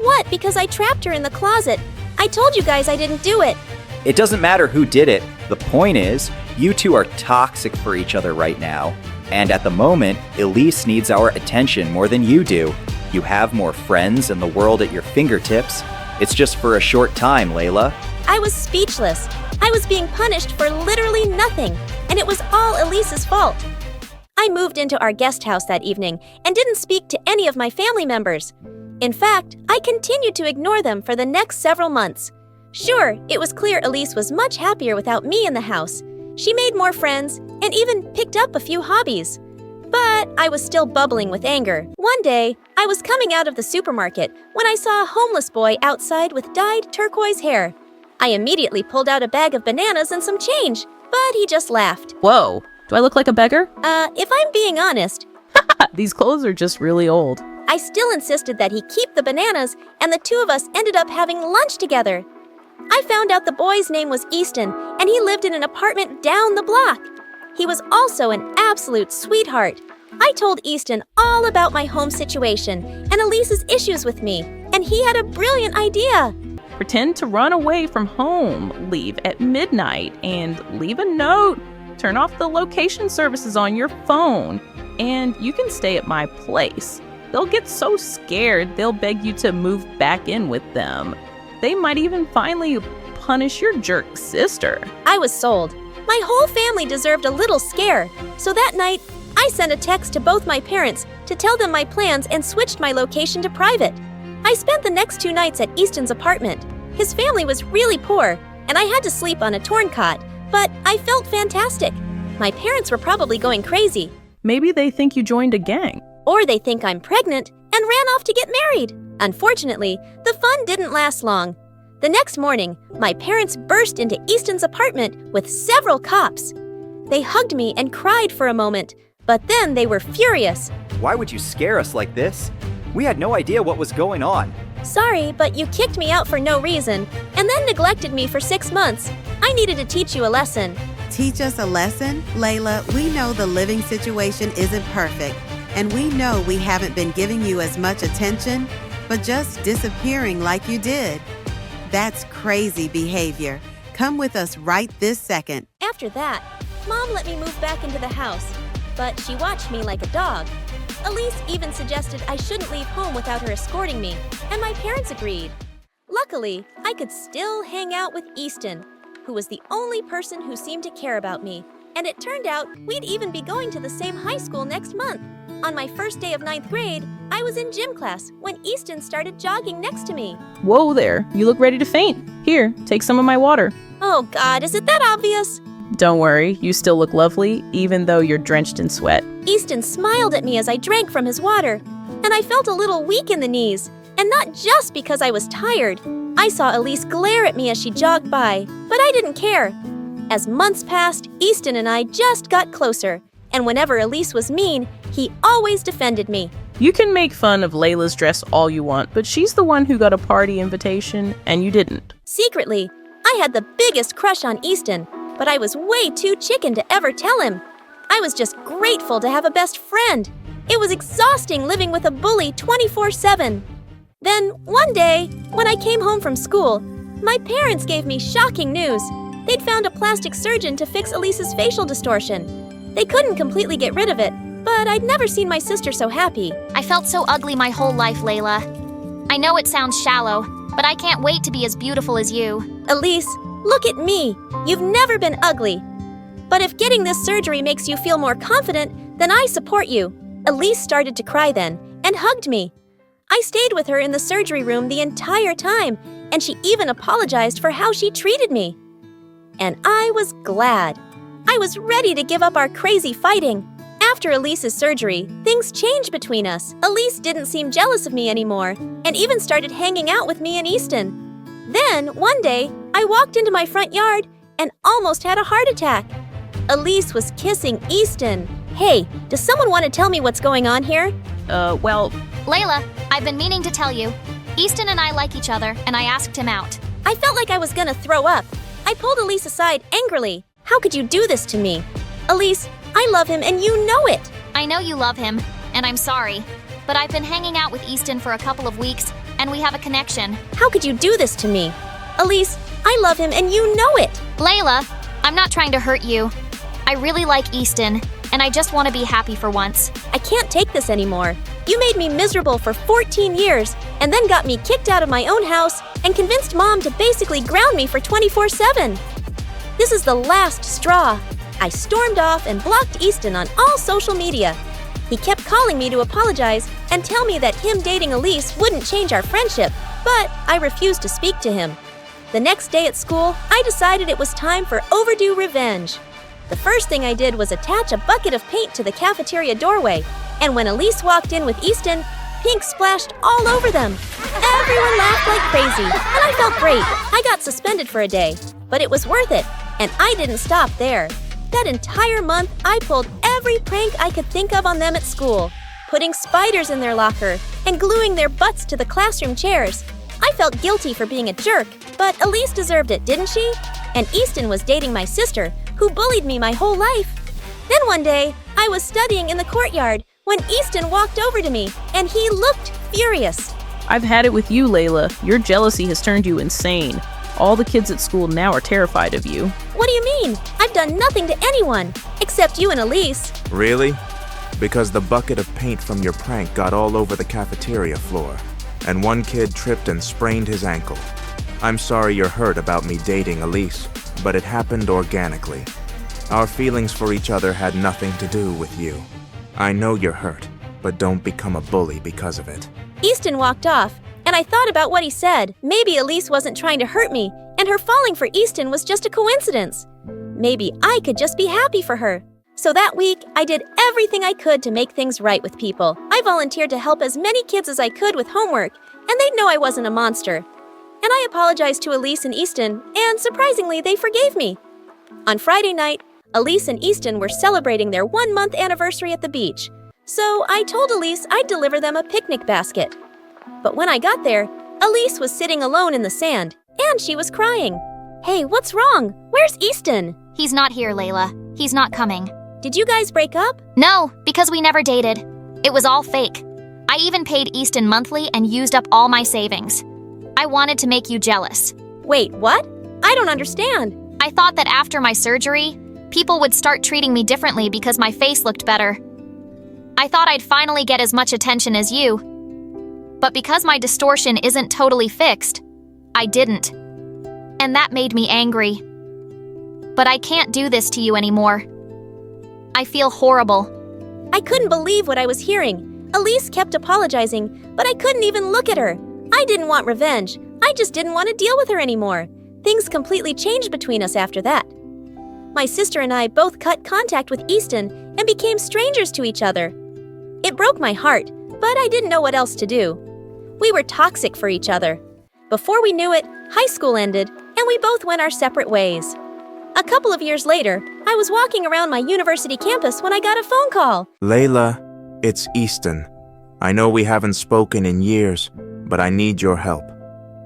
Speaker 9: What, because I trapped her in the closet? I told you guys I didn't do it.
Speaker 16: It doesn't matter who did it. The point is, you two are toxic for each other right now. And at the moment, Elise needs our attention more than you do. You have more friends and the world at your fingertips. It's just for a short time, Layla.
Speaker 9: I was speechless. I was being punished for literally nothing, and it was all Elise's fault. I moved into our guest house that evening and didn't speak to any of my family members. In fact, I continued to ignore them for the next several months. Sure, it was clear Elise was much happier without me in the house. She made more friends and even picked up a few hobbies. But I was still bubbling with anger. One day, I was coming out of the supermarket when I saw a homeless boy outside with dyed turquoise hair. I immediately pulled out a bag of bananas and some change, but he just laughed.
Speaker 10: Whoa, do I look like a beggar?
Speaker 9: If I'm being honest,
Speaker 10: These clothes are just really old.
Speaker 9: I still insisted that he keep the bananas, and the two of us ended up having lunch together. I found out the boy's name was Easton, and he lived in an apartment down the block. He was also an absolute sweetheart. I told Easton all about my home situation and Elise's issues with me, and he had a brilliant idea.
Speaker 10: Pretend to run away from home, leave at midnight, and leave a note. Turn off the location services on your phone, and you can stay at my place. They'll get so scared they'll beg you to move back in with them. They might even finally punish your jerk sister.
Speaker 9: I was sold. My whole family deserved a little scare, so that night, I sent a text to both my parents to tell them my plans and switched my location to private. I spent the next 2 nights at Easton's apartment. His family was really poor, and I had to sleep on a torn cot, but I felt fantastic. My parents were probably going crazy.
Speaker 10: Maybe they think you joined a gang.
Speaker 9: Or they think I'm pregnant and ran off to get married. Unfortunately, the fun didn't last long. The next morning, my parents burst into Easton's apartment with several cops. They hugged me and cried for a moment, but then they were furious.
Speaker 16: Why would you scare us like this? We had no idea what was going on.
Speaker 9: Sorry, but you kicked me out for no reason, and then neglected me for 6 months. I needed to teach you a lesson.
Speaker 15: Teach us a lesson? Layla, we know the living situation isn't perfect, and we know we haven't been giving you as much attention, but just disappearing like you did. That's crazy behavior. Come with us right this second.
Speaker 9: After that, Mom let me move back into the house, but she watched me like a dog. Elise even suggested I shouldn't leave home without her escorting me, and my parents agreed. Luckily, I could still hang out with Easton, who was the only person who seemed to care about me, and it turned out we'd even be going to the same high school next month. On my first day of 9th grade, I was in gym class when Easton started jogging next to me.
Speaker 10: Whoa there, you look ready to faint. Here, take some of my water.
Speaker 9: Oh God, is it that obvious?
Speaker 10: Don't worry, you still look lovely, even though you're drenched in sweat.
Speaker 9: Easton smiled at me as I drank from his water, and I felt a little weak in the knees, and not just because I was tired. I saw Elise glare at me as she jogged by, but I didn't care. As months passed, Easton and I just got closer, and whenever Elise was mean, he always defended me.
Speaker 10: You can make fun of Layla's dress all you want, but she's the one who got a party invitation, and you didn't.
Speaker 9: Secretly, I had the biggest crush on Easton, but I was way too chicken to ever tell him. I was just grateful to have a best friend. It was exhausting living with a bully 24/7. Then, one day, when I came home from school, my parents gave me shocking news. They'd found a plastic surgeon to fix Elise's facial distortion. They couldn't completely get rid of it, but I'd never seen my sister so happy.
Speaker 17: I felt so ugly my whole life, Layla. I know it sounds shallow, but I can't wait to be as beautiful as you.
Speaker 9: Elise, look at me. You've never been ugly. But if getting this surgery makes you feel more confident, then I support you. Elise started to cry then and hugged me. I stayed with her in the surgery room the entire time, and she even apologized for how she treated me. And I was glad. I was ready to give up our crazy fighting. After Elise's surgery, things changed between us. Elise didn't seem jealous of me anymore, and even started hanging out with me and Easton. Then, one day, I walked into my front yard and almost had a heart attack. Elise was kissing Easton. Hey, does someone want to tell me what's going on here?
Speaker 10: Well...
Speaker 17: Layla, I've been meaning to tell you. Easton and I like each other, and I asked him out.
Speaker 9: I felt like I was gonna throw up. I pulled Elise aside angrily. How could you do this to me? Elise, I love him and you know it.
Speaker 17: I know you love him, and I'm sorry. But I've been hanging out with Easton for a couple of weeks, and we have a connection.
Speaker 9: How could you do this to me? Elise, I love him and you know it.
Speaker 17: Layla, I'm not trying to hurt you. I really like Easton, and I just want to be happy for once.
Speaker 9: I can't take this anymore. You made me miserable for 14 years, and then got me kicked out of my own house and convinced Mom to basically ground me for 24/7. This is the last straw. I stormed off and blocked Easton on all social media. He kept calling me to apologize and tell me that him dating Elise wouldn't change our friendship, but I refused to speak to him. The next day at school, I decided it was time for overdue revenge. The first thing I did was attach a bucket of paint to the cafeteria doorway, and when Elise walked in with Easton, pink splashed all over them. Everyone laughed like crazy, and I felt great. I got suspended for a day, but it was worth it, and I didn't stop there. That entire month, I pulled every prank I could think of on them at school, putting spiders in their locker and gluing their butts to the classroom chairs. I felt guilty for being a jerk, but Elise deserved it, didn't she? And Easton was dating my sister, who bullied me my whole life. Then one day, I was studying in the courtyard when Easton walked over to me, and he looked furious.
Speaker 10: I've had it with you, Layla. Your jealousy has turned you insane. All the kids at school now are terrified of you.
Speaker 9: What do you mean? I've done nothing to anyone, except you and Elise.
Speaker 18: Really? Because the bucket of paint from your prank got all over the cafeteria floor, and one kid tripped and sprained his ankle. I'm sorry you're hurt about me dating Elise, but it happened organically. Our feelings for each other had nothing to do with you. I know you're hurt, but don't become a bully because of it.
Speaker 9: Easton walked off, and I thought about what he said. Maybe Elise wasn't trying to hurt me, and her falling for Easton was just a coincidence. Maybe I could just be happy for her. So that week, I did everything I could to make things right with people. I volunteered to help as many kids as I could with homework, and they'd know I wasn't a monster. And I apologized to Elise and Easton, and surprisingly, they forgave me. On Friday night, Elise and Easton were celebrating their 1-month anniversary at the beach. So I told Elise I'd deliver them a picnic basket. But when I got there, Elise was sitting alone in the sand, and she was crying. Hey, what's wrong? Where's Easton?
Speaker 17: He's not here, Layla. He's not coming.
Speaker 9: Did you guys break up?
Speaker 17: No, because we never dated. It was all fake. I even paid Easton monthly and used up all my savings. I wanted to make you jealous.
Speaker 9: Wait, what? I don't understand.
Speaker 17: I thought that after my surgery, people would start treating me differently because my face looked better. I thought I'd finally get as much attention as you. But because my distortion isn't totally fixed, I didn't. And that made me angry. But I can't do this to you anymore. I feel horrible.
Speaker 9: I couldn't believe what I was hearing. Elise kept apologizing, but I couldn't even look at her. I didn't want revenge. I just didn't want to deal with her anymore. Things completely changed between us after that. My sister and I both cut contact with Easton and became strangers to each other. It broke my heart, but I didn't know what else to do. We were toxic for each other. Before we knew it, high school ended, and we both went our separate ways. A couple of years later, I was walking around my university campus when I got a phone call.
Speaker 18: Layla, it's Easton. I know we haven't spoken in years, but I need your help.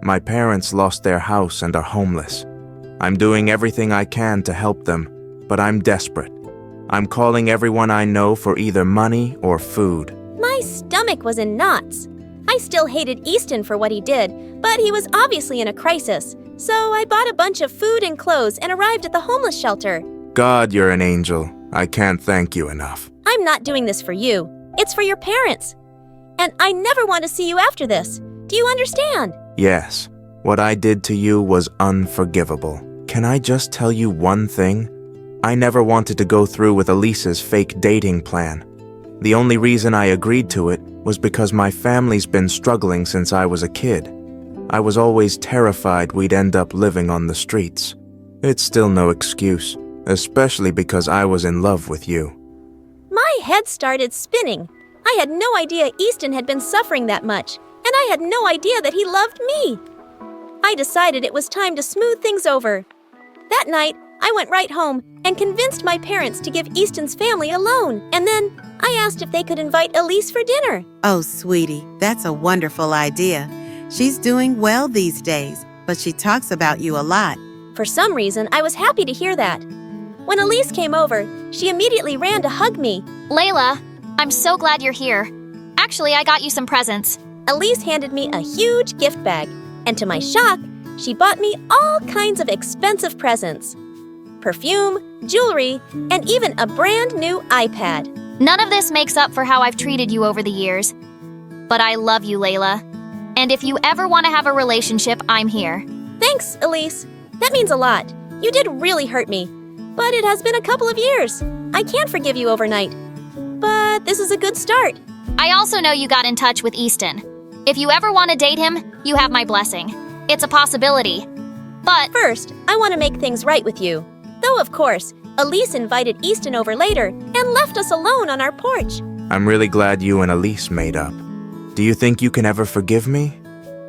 Speaker 18: My parents lost their house and are homeless. I'm doing everything I can to help them, but I'm desperate. I'm calling everyone I know for either money or food.
Speaker 9: My stomach was in knots. I still hated Easton for what he did, but he was obviously in a crisis. So I bought a bunch of food and clothes and arrived at the homeless shelter.
Speaker 18: God, you're an angel. I can't thank you enough.
Speaker 9: I'm not doing this for you. It's for your parents. And I never want to see you after this. Do you understand?
Speaker 18: Yes, what I did to you was unforgivable. Can I just tell you one thing? I never wanted to go through with Elise's fake dating plan. The only reason I agreed to it was because my family's been struggling since I was a kid. I was always terrified we'd end up living on the streets. It's still no excuse, especially because I was in love with you.
Speaker 9: My head started spinning. I had no idea Easton had been suffering that much, and I had no idea that he loved me. I decided it was time to smooth things over. That night, I went right home and convinced my parents to give Easton's family a loan, and then I asked if they could invite Elise for dinner.
Speaker 15: Oh, sweetie, that's a wonderful idea. She's doing well these days, but she talks about you a lot.
Speaker 9: For some reason, I was happy to hear that. When Elise came over, she immediately ran to hug me.
Speaker 17: Layla, I'm so glad you're here. Actually, I got you some presents.
Speaker 9: Elise handed me a huge gift bag, and to my shock, she bought me all kinds of expensive presents. Perfume, jewelry, and even a brand new iPad.
Speaker 17: None of this makes up for how I've treated you over the years. But I love you, Layla. And if you ever want to have a relationship, I'm here.
Speaker 9: Thanks, Elise. That means a lot. You did really hurt me. But it has been a couple of years. I can't forgive you overnight. But this is a good start.
Speaker 17: I also know you got in touch with Easton. If you ever want to date him, you have my blessing. It's a possibility. But
Speaker 9: first, I want to make things right with you. Though, of course, Elise invited Easton over later and left us alone on our porch.
Speaker 18: I'm really glad you and Elise made up. Do you think you can ever forgive me?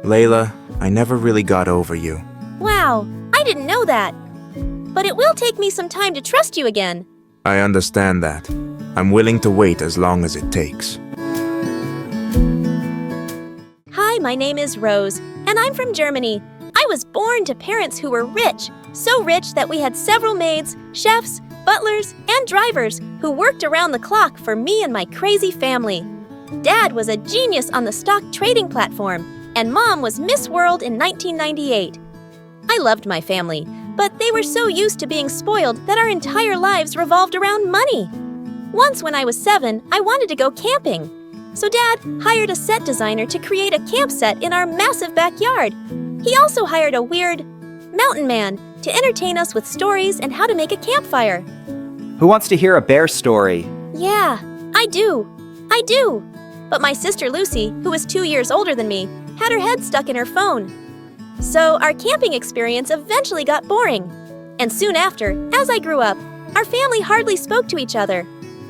Speaker 18: Layla, I never really got over you.
Speaker 9: Wow, I didn't know that. But it will take me some time to trust you again.
Speaker 18: I understand that. I'm willing to wait as long as it takes.
Speaker 9: Hi, my name is Rose, and I'm from Germany. I was born to parents who were rich, so rich that we had several maids, chefs, butlers, and drivers who worked around the clock for me and my crazy family. Dad was a genius on the stock trading platform, and Mom was Miss World in 1998. I loved my family, but they were so used to being spoiled that our entire lives revolved around money. Once when I was 7, I wanted to go camping. So Dad hired a set designer to create a camp set in our massive backyard. He also hired a weird mountain man to entertain us with stories and how to make a campfire.
Speaker 16: Who wants to hear a bear story?
Speaker 9: Yeah, I do. But my sister Lucy, who was 2 years older than me, had her head stuck in her phone. So our camping experience eventually got boring. And soon after, as I grew up, our family hardly spoke to each other.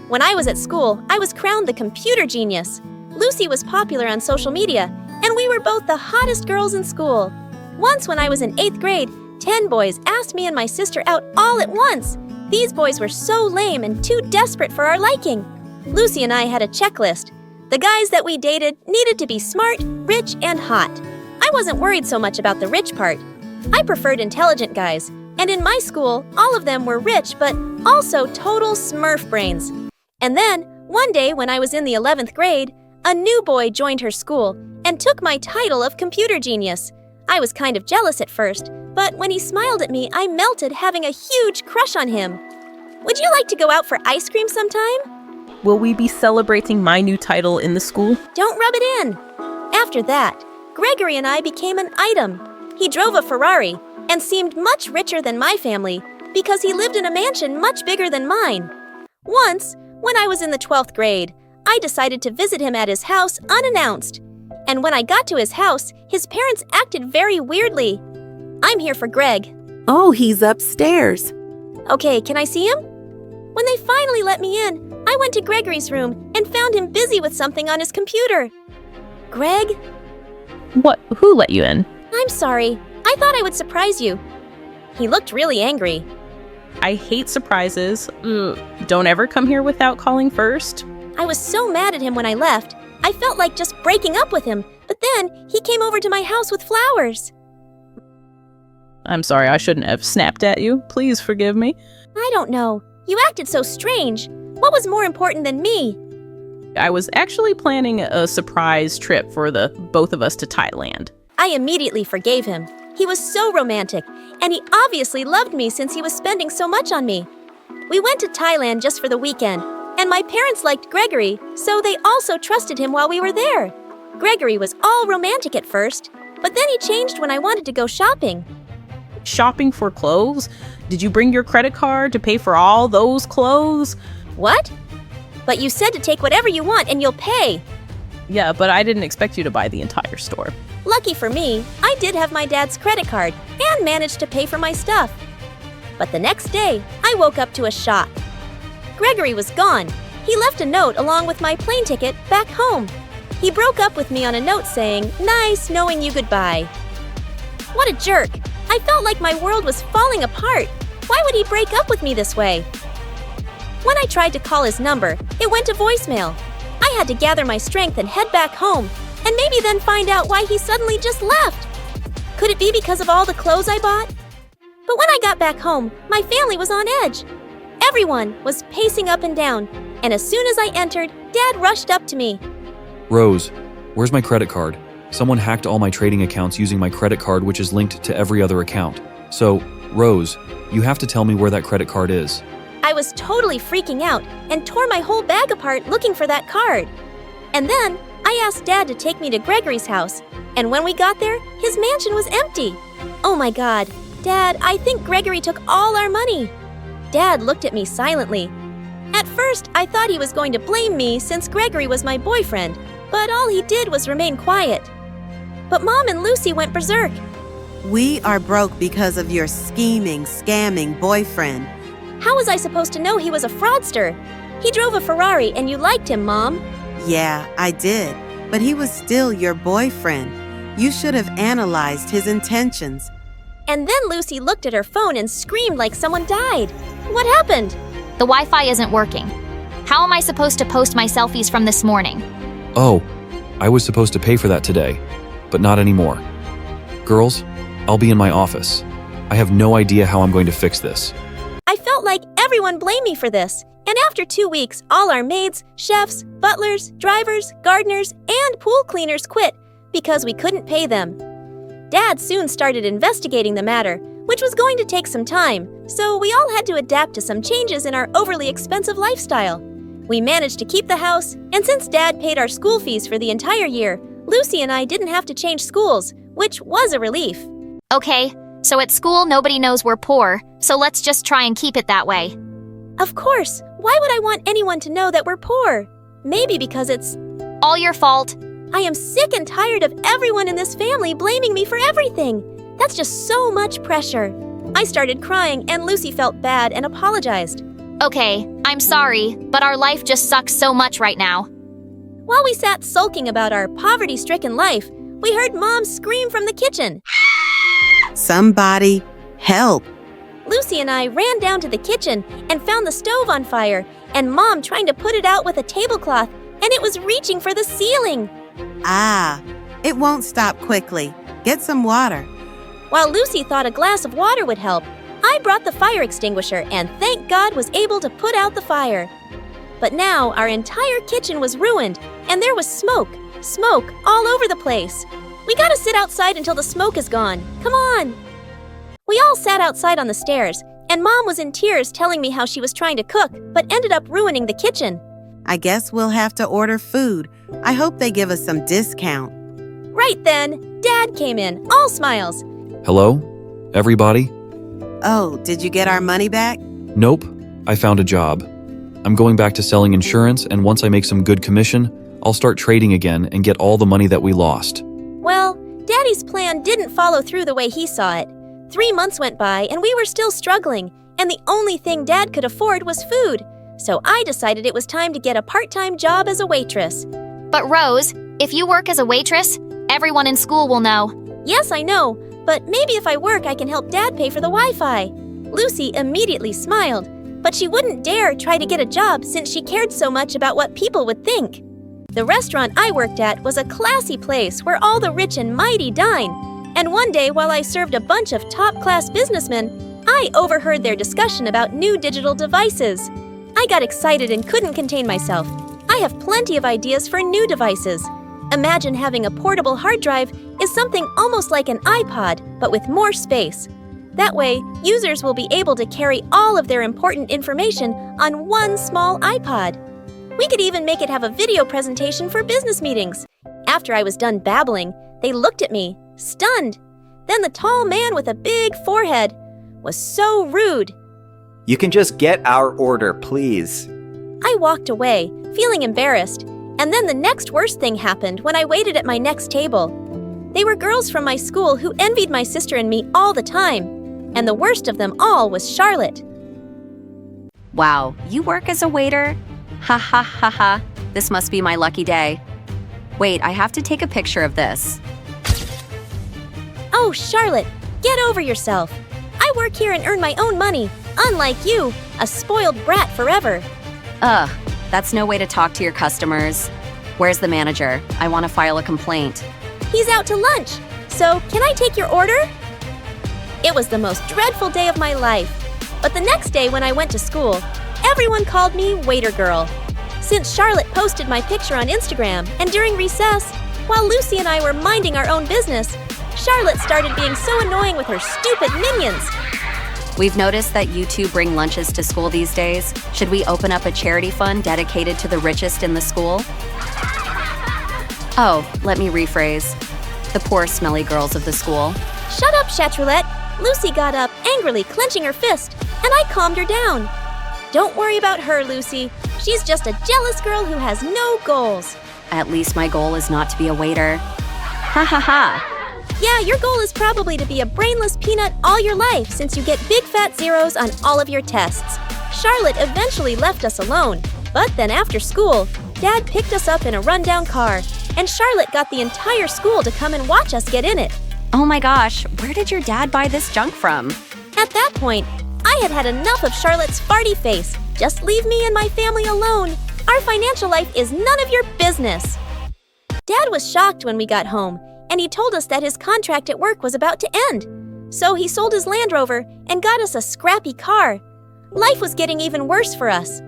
Speaker 9: When I was at school, I was crowned the computer genius. Lucy was popular on social media, and we were both the hottest girls in school. Once when I was in 8th grade, 10 boys asked me and my sister out all at once. These boys were so lame and too desperate for our liking. Lucy and I had a checklist. The guys that we dated needed to be smart, rich, and hot. I wasn't worried so much about the rich part. I preferred intelligent guys, and in my school, all of them were rich but also total smurf brains. And then, one day when I was in the 11th grade, a new boy joined her school and took my title of computer genius. I was kind of jealous at first, but when he smiled at me, I melted, having a huge crush on him. Would you like to go out for ice cream sometime?
Speaker 10: Will we be celebrating my new title in the school?
Speaker 9: Don't rub it in. After that, Gregory and I became an item. He drove a Ferrari and seemed much richer than my family because he lived in a mansion much bigger than mine. Once, when I was in the 12th grade, I decided to visit him at his house unannounced. And when I got to his house, his parents acted very weirdly. I'm here for Greg.
Speaker 19: Oh, he's upstairs.
Speaker 9: Okay, can I see him? When they finally let me in, I went to Gregory's room and found him busy with something on his computer. Greg?
Speaker 10: What? Who let you in?
Speaker 9: I'm sorry. I thought I would surprise you. He looked really angry.
Speaker 10: I hate surprises. Don't ever come here without calling first.
Speaker 9: I was so mad at him when I left, I felt like just breaking up with him, but then he came over to my house with flowers.
Speaker 10: I'm sorry, I shouldn't have snapped at you. Please forgive me.
Speaker 9: I don't know. You acted so strange. What was more important than me?
Speaker 10: I was actually planning a surprise trip for the both of us to Thailand.
Speaker 9: I immediately forgave him. He was so romantic, and he obviously loved me since he was spending so much on me. We went to Thailand just for the weekend, and my parents liked Gregory, so they also trusted him while we were there. Gregory was all romantic at first, but then he changed when I wanted to go shopping.
Speaker 10: Shopping for clothes? Did you bring your credit card to pay for all those clothes?
Speaker 9: What? But you said to take whatever you want and you'll pay.
Speaker 10: Yeah, but I didn't expect you to buy the entire store.
Speaker 9: Lucky for me, I did have my dad's credit card and managed to pay for my stuff. But the next day, I woke up to a shock. Gregory was gone. He left a note along with my plane ticket back home. He broke up with me on a note saying, "Nice knowing you goodbye." What a jerk. I felt like my world was falling apart. Why would he break up with me this way? When I tried to call his number, it went to voicemail. I had to gather my strength and head back home, and maybe then find out why he suddenly just left. Could it be because of all the clothes I bought? But when I got back home, my family was on edge. Everyone was pacing up and down, and as soon as I entered, Dad rushed up to me.
Speaker 20: Rose, where's my credit card? Someone hacked all my trading accounts using my credit card, which is linked to every other account. So, Rose, you have to tell me where that credit card is.
Speaker 9: I was totally freaking out and tore my whole bag apart looking for that card. And then I asked Dad to take me to Gregory's house, and when we got there, his mansion was empty. Oh my God, Dad, I think Gregory took all our money. Dad looked at me silently. At first, I thought he was going to blame me since Gregory was my boyfriend, but all he did was remain quiet. But Mom and Lucy went berserk.
Speaker 15: We are broke because of your scheming, scamming boyfriend.
Speaker 9: How was I supposed to know he was a fraudster? He drove a Ferrari and you liked him, Mom.
Speaker 15: Yeah, I did. But he was still your boyfriend. You should have analyzed his intentions.
Speaker 9: And then Lucy looked at her phone and screamed like someone died. What happened?
Speaker 17: The Wi-Fi isn't working. How am I supposed to post my selfies from this morning?
Speaker 20: Oh, I was supposed to pay for that today, but not anymore. Girls, I'll be in my office. I have no idea how I'm going to fix this.
Speaker 9: I felt like everyone blamed me for this. And after 2 weeks, all our maids, chefs, butlers, drivers, gardeners, and pool cleaners quit because we couldn't pay them. Dad soon started investigating the matter, which was going to take some time, so we all had to adapt to some changes in our overly expensive lifestyle. We managed to keep the house, and since Dad paid our school fees for the entire year, Lucy and I didn't have to change schools, which was a relief.
Speaker 17: Okay, so at school nobody knows we're poor, so let's just try and keep it that way.
Speaker 9: Of course, why would I want anyone to know that we're poor? Maybe because it's
Speaker 17: all your fault.
Speaker 9: I am sick and tired of everyone in this family blaming me for everything. That's just so much pressure. I started crying and Lucy felt bad and apologized.
Speaker 17: Okay, I'm sorry, but our life just sucks so much right now.
Speaker 9: While we sat sulking about our poverty-stricken life, we heard Mom scream from the kitchen.
Speaker 15: Somebody help.
Speaker 9: Lucy and I ran down to the kitchen and found the stove on fire, and Mom trying to put it out with a tablecloth, and it was reaching for the ceiling.
Speaker 15: Ah, it won't stop quickly. Get some water.
Speaker 9: While Lucy thought a glass of water would help, I brought the fire extinguisher and thank God was able to put out the fire. But now our entire kitchen was ruined, and there was smoke all over the place. We gotta sit outside until the smoke is gone. Come on. We all sat outside on the stairs, and Mom was in tears telling me how she was trying to cook, but ended up ruining the kitchen.
Speaker 15: I guess we'll have to order food. I hope they give us some discount.
Speaker 9: Right then, Dad came in, all smiles.
Speaker 20: Hello? Everybody?
Speaker 15: Oh, did you get our money back?
Speaker 20: Nope. I found a job. I'm going back to selling insurance, and once I make some good commission, I'll start trading again and get all the money that we lost.
Speaker 9: Well, Daddy's plan didn't follow through the way he saw it. 3 months went by and we were still struggling, and the only thing Dad could afford was food. So I decided it was time to get a part-time job as a waitress.
Speaker 17: But Rose, if you work as a waitress, everyone in school will know.
Speaker 9: Yes, I know, but maybe if I work I can help Dad pay for the Wi-Fi. Lucy immediately smiled, but she wouldn't dare try to get a job since she cared so much about what people would think. The restaurant I worked at was a classy place where all the rich and mighty dine. And one day, while I served a bunch of top-class businessmen, I overheard their discussion about new digital devices. I got excited and couldn't contain myself. I have plenty of ideas for new devices. Imagine having a portable hard drive is something almost like an iPod, but with more space. That way, users will be able to carry all of their important information on one small iPod. We could even make it have a video presentation for business meetings. After I was done babbling, they looked at me, stunned. Then the tall man with a big forehead was so rude.
Speaker 16: You can just get our order, please.
Speaker 9: I walked away, feeling embarrassed, and then the next worst thing happened when I waited at my next table. They were girls from my school who envied my sister and me all the time, and the worst of them all was Charlotte.
Speaker 14: Wow, you work as a waiter? Ha ha ha ha. This must be my lucky day. Wait, I have to take a picture of this.
Speaker 9: Oh, Charlotte, get over yourself. I work here and earn my own money, unlike you, a spoiled brat forever.
Speaker 14: Ugh, that's no way to talk to your customers. Where's the manager? I want to file a complaint.
Speaker 9: He's out to lunch, so can I take your order? It was the most dreadful day of my life. But the next day when I went to school, everyone called me Waiter Girl. Since Charlotte posted my picture on Instagram, and during recess, while Lucy and I were minding our own business, Charlotte started being so annoying with her stupid minions.
Speaker 14: We've noticed that you two bring lunches to school these days. Should we open up a charity fund dedicated to the richest in the school? Oh, let me rephrase. The poor, smelly girls of the school.
Speaker 9: Shut up, Chatroulette. Lucy got up, angrily clenching her fist, and I calmed her down. Don't worry about her, Lucy. She's just a jealous girl who has no goals.
Speaker 14: At least my goal is not to be a waiter. Ha ha ha.
Speaker 9: Yeah, your goal is probably to be a brainless peanut all your life since you get big fat zeros on all of your tests. Charlotte eventually left us alone, but then after school, Dad picked us up in a rundown car, and Charlotte got the entire school to come and watch us get in it.
Speaker 14: Oh my gosh, where did your dad buy this junk from?
Speaker 9: At that point, I had had enough of Charlotte's farty face. Just leave me and my family alone. Our financial life is none of your business. Dad was shocked when we got home, and he told us that his contract at work was about to end. So he sold his Land Rover and got us a scrappy car. Life was getting even worse for us.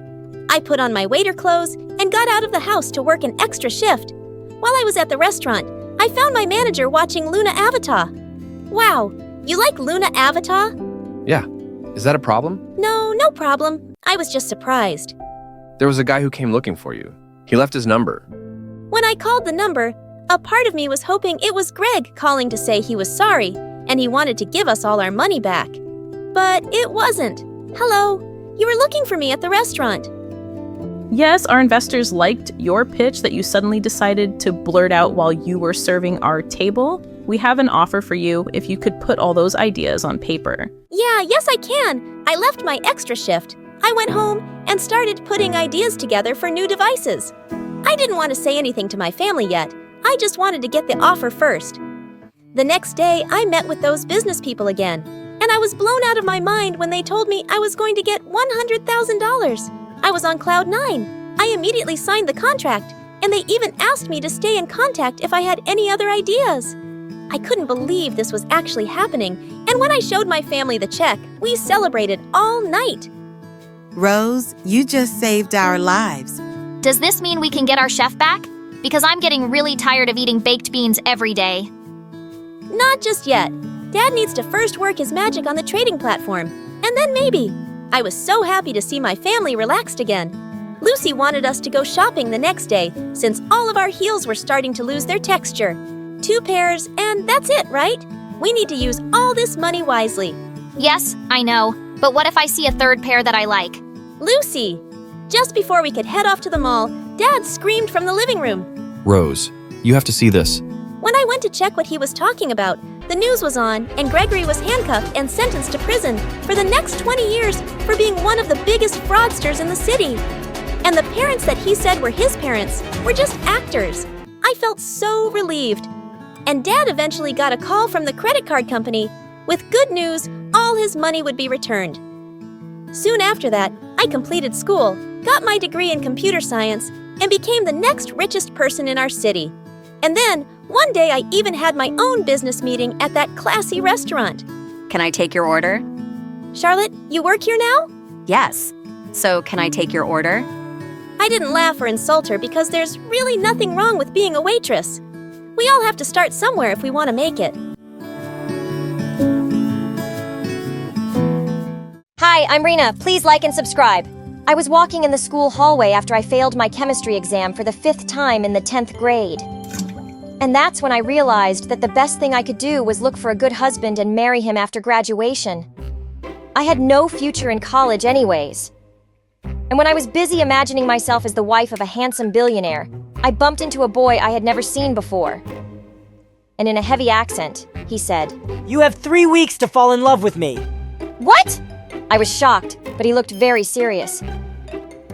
Speaker 9: I put on my waiter clothes and got out of the house to work an extra shift. While I was at the restaurant, I found my manager watching Luna Avatar. Wow, you like Luna Avatar?
Speaker 21: Yeah. Is that a problem?
Speaker 9: No problem. I was just surprised.
Speaker 21: There was a guy who came looking for you. He left his number.
Speaker 9: When I called the number, a part of me was hoping it was Greg calling to say he was sorry and he wanted to give us all our money back. But it wasn't. Hello, you were looking for me at the restaurant.
Speaker 10: Yes, our investors liked your pitch that you suddenly decided to blurt out while you were serving our table. We have an offer for you if you could put all those ideas on paper.
Speaker 9: Yes, I can. I left my extra shift. I went home and started putting ideas together for new devices. I didn't want to say anything to my family yet. I just wanted to get the offer first. The next day, I met with those business people again, and I was blown out of my mind when they told me I was going to get $100,000. I was on cloud 9. I immediately signed the contract, and they even asked me to stay in contact if I had any other ideas. I couldn't believe this was actually happening, and when I showed my family the check, we celebrated all night.
Speaker 15: Rose, you just saved our lives.
Speaker 17: Does this mean we can get our chef back? Because I'm getting really tired of eating baked beans every day.
Speaker 9: Not just yet. Dad needs to first work his magic on the trading platform, and then maybe. I was so happy to see my family relaxed again. Lucy wanted us to go shopping the next day, since all of our heels were starting to lose their texture. 2 pairs, and that's it, right? We need to use all this money wisely.
Speaker 17: Yes, I know. But what if I see a 3rd pair that I like?
Speaker 9: Lucy! Just before we could head off to the mall, Dad screamed from the living room.
Speaker 20: Rose, you have to see this.
Speaker 9: When I went to check what he was talking about, the news was on, and Gregory was handcuffed and sentenced to prison for the next 20 years for being one of the biggest fraudsters in the city. And the parents that he said were his parents were just actors. I felt so relieved. And Dad eventually got a call from the credit card company. With good news, all his money would be returned. Soon after that, I completed school, got my degree in computer science, and became the next richest person in our city. And then, one day I even had my own business meeting at that classy restaurant.
Speaker 14: Can I take your order?
Speaker 9: Charlotte, you work here now?
Speaker 14: Yes. So, can I take your order?
Speaker 9: I didn't laugh or insult her because there's really nothing wrong with being a waitress. We all have to start somewhere if we want to make it.
Speaker 1: Hi, I'm Rena. Please like and subscribe. I was walking in the school hallway after I failed my chemistry exam for the 5th time in the 10th grade. And that's when I realized that the best thing I could do was look for a good husband and marry him after graduation. I had no future in college anyways. And when I was busy imagining myself as the wife of a handsome billionaire, I bumped into a boy I had never seen before. And in a heavy accent, he said,
Speaker 6: "You have 3 weeks to fall in love with me."
Speaker 1: "What?" I was shocked, but he looked very serious.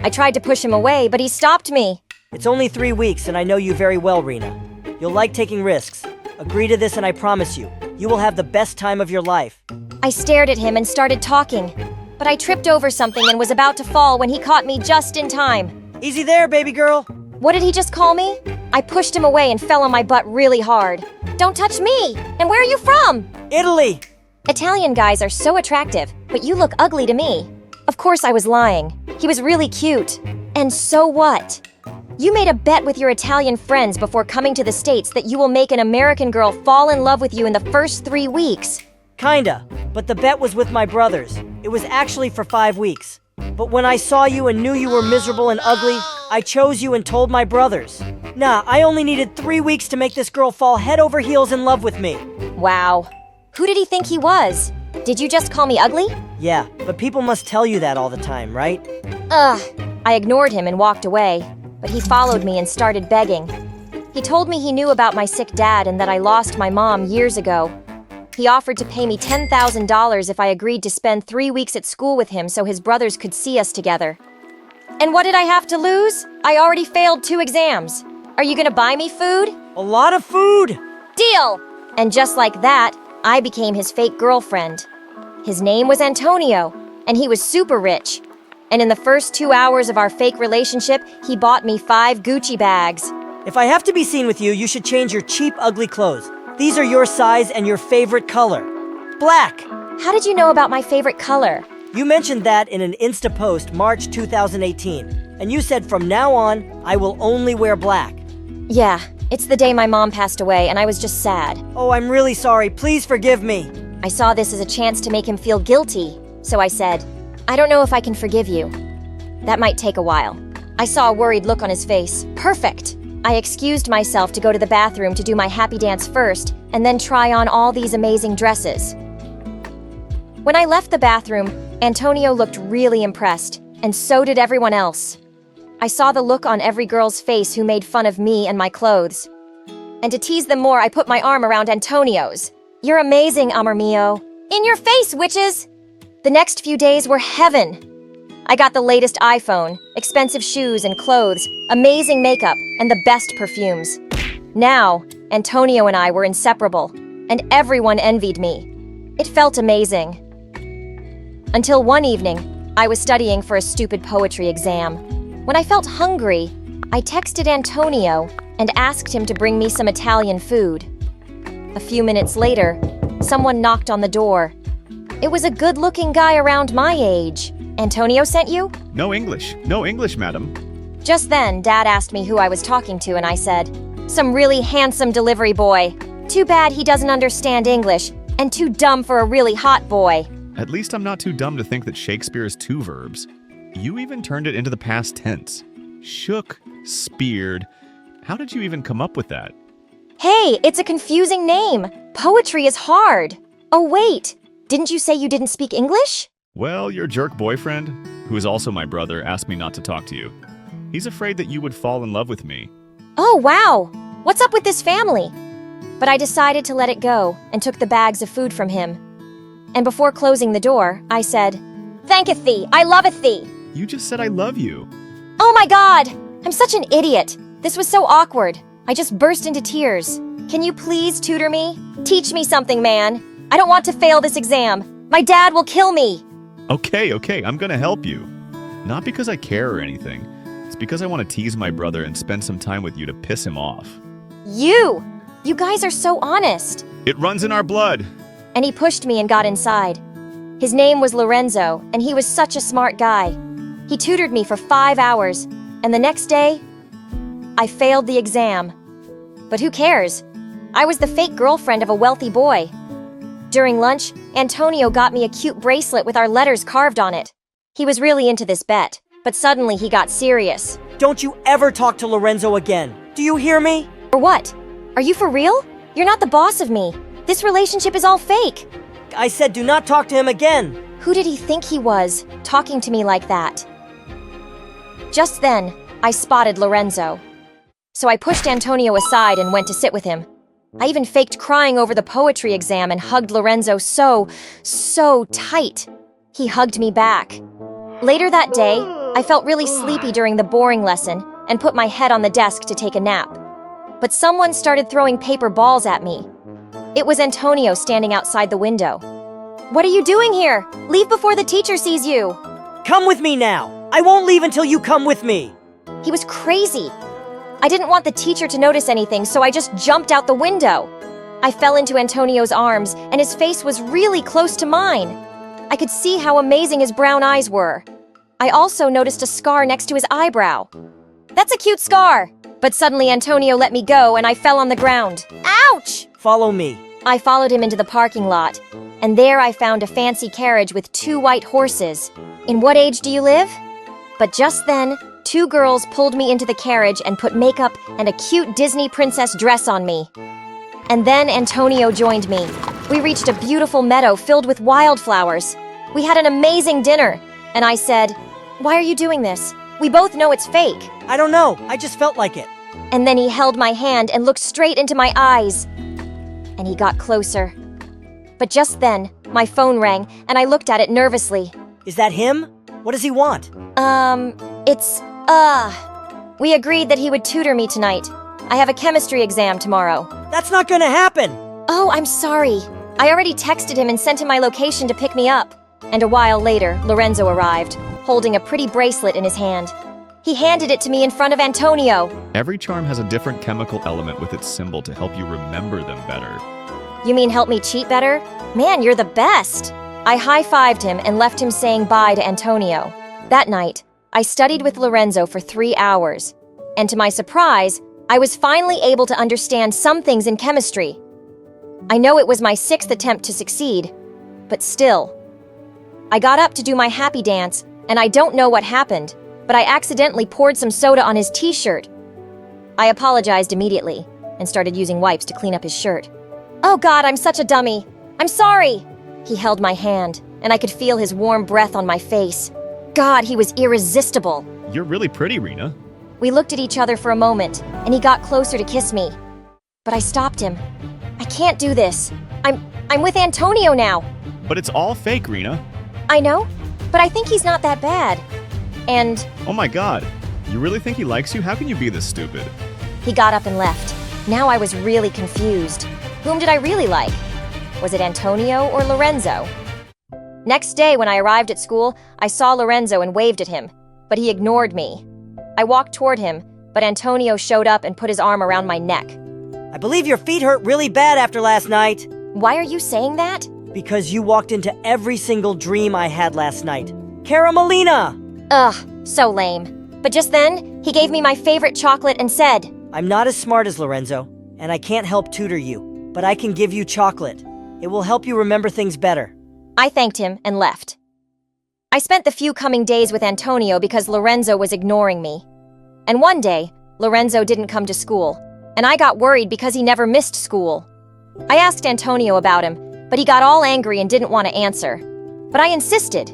Speaker 1: I tried to push him away, but he stopped me.
Speaker 6: It's only 3 weeks, and I know you very well, Rena. You'll like taking risks. Agree to this and I promise you, you will have the best time of your life.
Speaker 1: I stared at him and started talking, but I tripped over something and was about to fall when he caught me just in time.
Speaker 6: Easy there, baby girl.
Speaker 1: What did he just call me? I pushed him away and fell on my butt really hard. Don't touch me! And where are you from?
Speaker 6: Italy!
Speaker 1: Italian guys are so attractive, but you look ugly to me. Of course I was lying. He was really cute. And so what? You made a bet with your Italian friends before coming to the States that you will make an American girl fall in love with you in the first 3 weeks.
Speaker 6: Kinda, but the bet was with my brothers. It was actually for 5 weeks. But when I saw you and knew you were miserable and ugly, I chose you and told my brothers. Nah, I only needed 3 weeks to make this girl fall head over heels in love with me.
Speaker 1: Wow. Who did he think he was? Did you just call me ugly?
Speaker 6: Yeah, but people must tell you that all the time, right?
Speaker 1: Ugh. I ignored him and walked away, but he followed me and started begging. He told me he knew about my sick dad and that I lost my mom years ago. He offered to pay me $10,000 if I agreed to spend 3 weeks at school with him so his brothers could see us together. And what did I have to lose? I already failed 2 exams. Are you gonna buy me food?
Speaker 6: A lot of food!
Speaker 1: Deal! And just like that, I became his fake girlfriend. His name was Antonio, and he was super rich. And in the first 2 hours of our fake relationship, he bought me 5 Gucci bags.
Speaker 6: If I have to be seen with you, you should change your cheap, ugly clothes. These are your size and your favorite color. Black!
Speaker 1: How did you know about my favorite color?
Speaker 6: You mentioned that in an Insta post March 2018, and you said from now on, I will only wear black.
Speaker 1: Yeah, it's the day my mom passed away, and I was just sad.
Speaker 6: Oh, I'm really sorry. Please forgive me.
Speaker 1: I saw this as a chance to make him feel guilty, so I said, I don't know if I can forgive you. That might take a while. I saw a worried look on his face. Perfect! I excused myself to go to the bathroom to do my happy dance first, and then try on all these amazing dresses. When I left the bathroom, Antonio looked really impressed, and so did everyone else. I saw the look on every girl's face who made fun of me and my clothes. And to tease them more, I put my arm around Antonio's. You're amazing, amor mio. In your face, witches! The next few days were heaven. I got the latest iPhone, expensive shoes and clothes, amazing makeup, and the best perfumes. Now, Antonio and I were inseparable, and everyone envied me. It felt amazing. Until one evening, I was studying for a stupid poetry exam. When I felt hungry, I texted Antonio and asked him to bring me some Italian food. A few minutes later, someone knocked on the door. It was a good-looking guy around my age. Antonio sent you?
Speaker 5: No English, madam.
Speaker 1: Just then, Dad asked me who I was talking to, and I said, some really handsome delivery boy. Too bad he doesn't understand English, and too dumb for a really hot boy.
Speaker 5: At least I'm not too dumb to think that Shakespeare is 2 verbs. You even turned it into the past tense. Shook, speared. How did you even come up with that?
Speaker 1: Hey, it's a confusing name. Poetry is hard. Oh, wait. Didn't you say you didn't speak English?
Speaker 5: Well, your jerk boyfriend, who is also my brother, asked me not to talk to you. He's afraid that you would fall in love with me.
Speaker 1: Oh, wow. What's up with this family? But I decided to let it go and took the bags of food from him. And before closing the door, I said, Thanketh thee, I loveth thee.
Speaker 5: You just said I love you.
Speaker 1: Oh my God! I'm such an idiot. This was so awkward. I just burst into tears. Can you please tutor me? Teach me something, man. I don't want to fail this exam. My dad will kill me.
Speaker 5: Okay, I'm gonna help you. Not because I care or anything, It's because I want to tease my brother and spend some time with you to piss him off.
Speaker 4: You! You guys are so honest.
Speaker 5: It runs in our blood.
Speaker 4: And he pushed me and got inside. His name was Lorenzo, and he was such a smart guy. He tutored me for 5 hours, and the next day, I failed the exam. But who cares? I was the fake girlfriend of a wealthy boy. During lunch, Antonio got me a cute bracelet with our letters carved on it. He was really into this bet, but suddenly he got serious.
Speaker 6: Don't you ever talk to Lorenzo again. Do you hear me?
Speaker 4: Or what? Are you for real? You're not the boss of me. This relationship is all fake.
Speaker 6: I said do not talk to him again.
Speaker 4: Who did he think he was, talking to me like that? Just then, I spotted Lorenzo. So I pushed Antonio aside and went to sit with him. I even faked crying over the poetry exam and hugged Lorenzo so tight. He hugged me back. Later that day, I felt really sleepy during the boring lesson and put my head on the desk to take a nap. But someone started throwing paper balls at me. It was Antonio standing outside the window. What are you doing here? Leave before the teacher sees you.
Speaker 6: Come with me now. I won't leave until you come with me.
Speaker 4: He was crazy. I didn't want the teacher to notice anything, so I just jumped out the window. I fell into Antonio's arms, and his face was really close to mine. I could see how amazing his brown eyes were. I also noticed a scar next to his eyebrow. That's a cute scar! But suddenly Antonio let me go, and I fell on the ground. Ouch!
Speaker 6: Follow me.
Speaker 4: I followed him into the parking lot, and there I found a fancy carriage with 2 white horses. In what age do you live? But just then, 2 girls pulled me into the carriage and put makeup and a cute Disney princess dress on me. And then Antonio joined me. We reached a beautiful meadow filled with wildflowers. We had an amazing dinner, and I said, "Why are you doing this? We both know it's fake."
Speaker 6: I don't know, I just felt like it.
Speaker 4: And then he held my hand and looked straight into my eyes. And he got closer. But just then, my phone rang, and I looked at it nervously.
Speaker 6: Is that him? What does he want?
Speaker 4: We agreed that he would tutor me tonight. I have a chemistry exam tomorrow.
Speaker 6: That's not gonna happen!
Speaker 4: Oh, I'm sorry. I already texted him and sent him my location to pick me up. And a while later, Lorenzo arrived, holding a pretty bracelet in his hand. He handed it to me in front of Antonio.
Speaker 5: Every charm has a different chemical element with its symbol to help you remember them better.
Speaker 4: You mean help me cheat better? Man, you're the best! I high-fived him and left him saying bye to Antonio. That night, I studied with Lorenzo for 3 hours. And to my surprise, I was finally able to understand some things in chemistry. I know it was my 6th attempt to succeed, but still. I got up to do my happy dance, and I don't know what happened, but I accidentally poured some soda on his t-shirt. I apologized immediately and started using wipes to clean up his shirt. Oh God, I'm such a dummy. I'm sorry. He held my hand, and I could feel his warm breath on my face. God, he was irresistible.
Speaker 5: You're really pretty, Rena.
Speaker 4: We looked at each other for a moment, and he got closer to kiss me. But I stopped him. I can't do this. I'm with Antonio now.
Speaker 5: But it's all fake, Rena.
Speaker 4: I know, but I think he's not that bad. And...
Speaker 5: Oh my God. You really think he likes you? How can you be this stupid?
Speaker 4: He got up and left. Now I was really confused. Whom did I really like? Was it Antonio or Lorenzo? Next day, when I arrived at school, I saw Lorenzo and waved at him, but he ignored me. I walked toward him, but Antonio showed up and put his arm around my neck.
Speaker 6: I believe your feet hurt really bad after last night.
Speaker 4: Why are you saying that?
Speaker 6: Because you walked into every single dream I had last night. Caramelina!
Speaker 4: Ugh, so lame. But just then, he gave me my favorite chocolate and said,
Speaker 6: I'm not as smart as Lorenzo, and I can't help tutor you, but I can give you chocolate. It will help you remember things better.
Speaker 4: I thanked him and left. I spent the few coming days with Antonio because Lorenzo was ignoring me. And one day, Lorenzo didn't come to school, and I got worried because he never missed school. I asked Antonio about him, but he got all angry and didn't want to answer. But I insisted.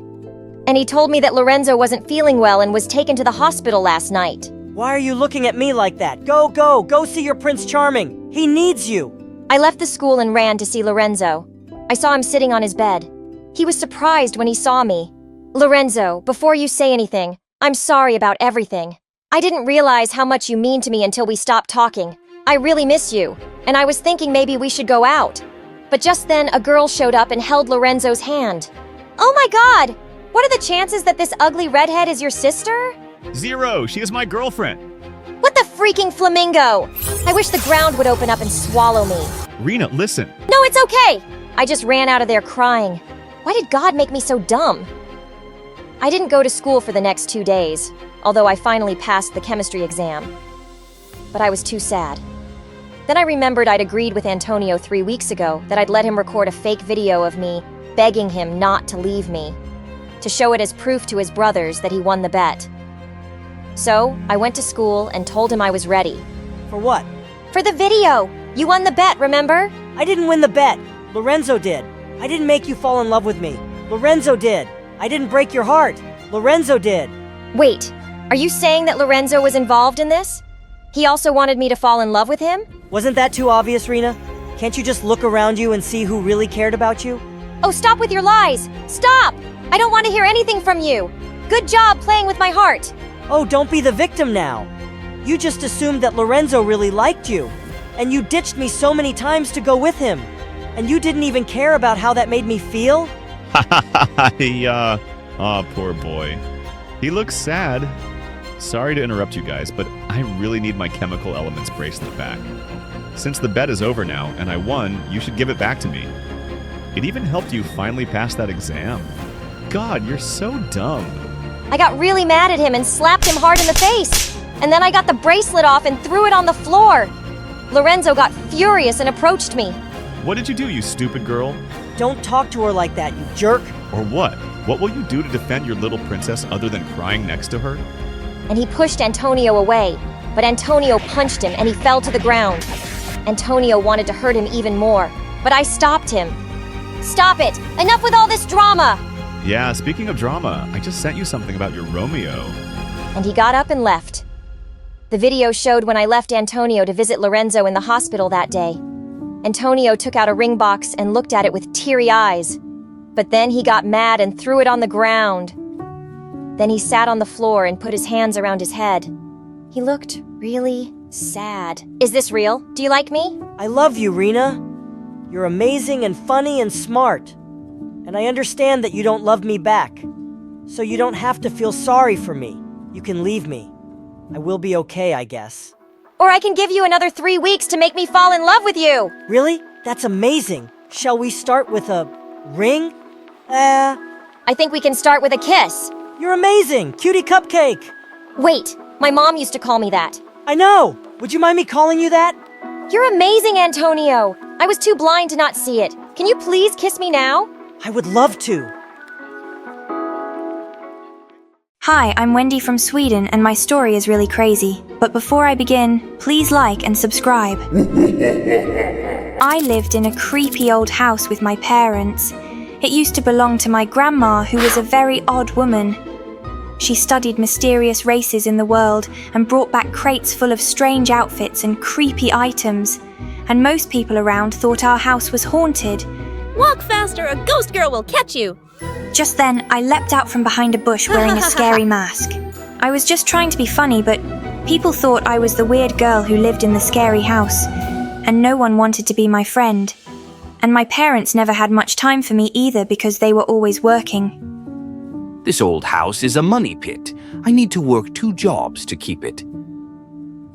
Speaker 4: And he told me that Lorenzo wasn't feeling well and was taken to the hospital last night.
Speaker 6: Why are you looking at me like that? Go see your Prince Charming. He needs you.
Speaker 4: I left the school and ran to see Lorenzo. I saw him sitting on his bed. He was surprised when he saw me. Lorenzo, before you say anything, I'm sorry about everything. I didn't realize how much you mean to me until we stopped talking. I really miss you, and I was thinking maybe we should go out. But just then, a girl showed up and held Lorenzo's hand. Oh my God! What are the chances that this ugly redhead is your sister?
Speaker 5: 0. She is my girlfriend.
Speaker 4: What the freaking flamingo? I wish the ground would open up and swallow me.
Speaker 5: Rena, listen.
Speaker 4: No, it's okay. I just ran out of there crying. Why did God make me so dumb? I didn't go to school for the next 2 days, although I finally passed the chemistry exam. But I was too sad. Then I remembered I'd agreed with Antonio 3 weeks ago that I'd let him record a fake video of me begging him not to leave me, to show it as proof to his brothers that he won the bet. So, I went to school and told him I was ready.
Speaker 6: For what?
Speaker 4: For the video! You won the bet, remember?
Speaker 6: I didn't win the bet. Lorenzo did. I didn't make you fall in love with me. Lorenzo did. I didn't break your heart. Lorenzo did.
Speaker 4: Wait, are you saying that Lorenzo was involved in this? He also wanted me to fall in love with him?
Speaker 6: Wasn't that too obvious, Rena? Can't you just look around you and see who really cared about you?
Speaker 4: Oh, stop with your lies! Stop! I don't want to hear anything from you! Good job playing with my heart!
Speaker 6: Oh, don't be the victim now. You just assumed that Lorenzo really liked you. And you ditched me so many times to go with him. And you didn't even care about how that made me feel?
Speaker 5: Poor boy. He looks sad. Sorry to interrupt you guys, but I really need my chemical elements bracelet back. Since the bet is over now, and I won, you should give it back to me. It even helped you finally pass that exam. God, you're so dumb.
Speaker 4: I got really mad at him and slapped him hard in the face. And then I got the bracelet off and threw it on the floor. Lorenzo got furious and approached me.
Speaker 5: What did you do, you stupid girl?
Speaker 6: Don't talk to her like that, you jerk.
Speaker 5: Or what? What will you do to defend your little princess other than crying next to her?
Speaker 4: And he pushed Antonio away, but Antonio punched him and he fell to the ground. Antonio wanted to hurt him even more, but I stopped him. Stop it! Enough with all this drama!
Speaker 5: Yeah, speaking of drama, I just sent you something about your Romeo.
Speaker 4: And he got up and left. The video showed when I left Antonio to visit Lorenzo in the hospital that day. Antonio took out a ring box and looked at it with teary eyes. But then he got mad and threw it on the ground. Then he sat on the floor and put his hands around his head. He looked really sad. Is this real? Do you like me?
Speaker 6: I love you, Rena. You're amazing and funny and smart. And I understand that you don't love me back. So you don't have to feel sorry for me. You can leave me. I will be okay, I guess.
Speaker 4: Or I can give you another 3 weeks to make me fall in love with you.
Speaker 6: Really? That's amazing. Shall we start with a ring?
Speaker 4: I think we can start with a kiss.
Speaker 6: You're amazing! Cutie cupcake!
Speaker 4: Wait, my mom used to call me that.
Speaker 6: I know! Would you mind me calling you that?
Speaker 4: You're amazing, Antonio! I was too blind to not see it. Can you please kiss me now?
Speaker 6: I would love to.
Speaker 3: Hi, I'm Wendy from Sweden, and my story is really crazy. But before I begin, please like and subscribe. I lived in a creepy old house with my parents. It used to belong to my grandma, who was a very odd woman. She studied mysterious races in the world and brought back crates full of strange outfits and creepy items. And most people around thought our house was haunted.
Speaker 9: Walk faster, a ghost girl will catch you!
Speaker 3: Just then, I leapt out from behind a bush wearing a scary mask. I was just trying to be funny, but people thought I was the weird girl who lived in the scary house, and no one wanted to be my friend. And my parents never had much time for me either because they were always working.
Speaker 22: This old house is a money pit. I need to work 2 jobs to keep it.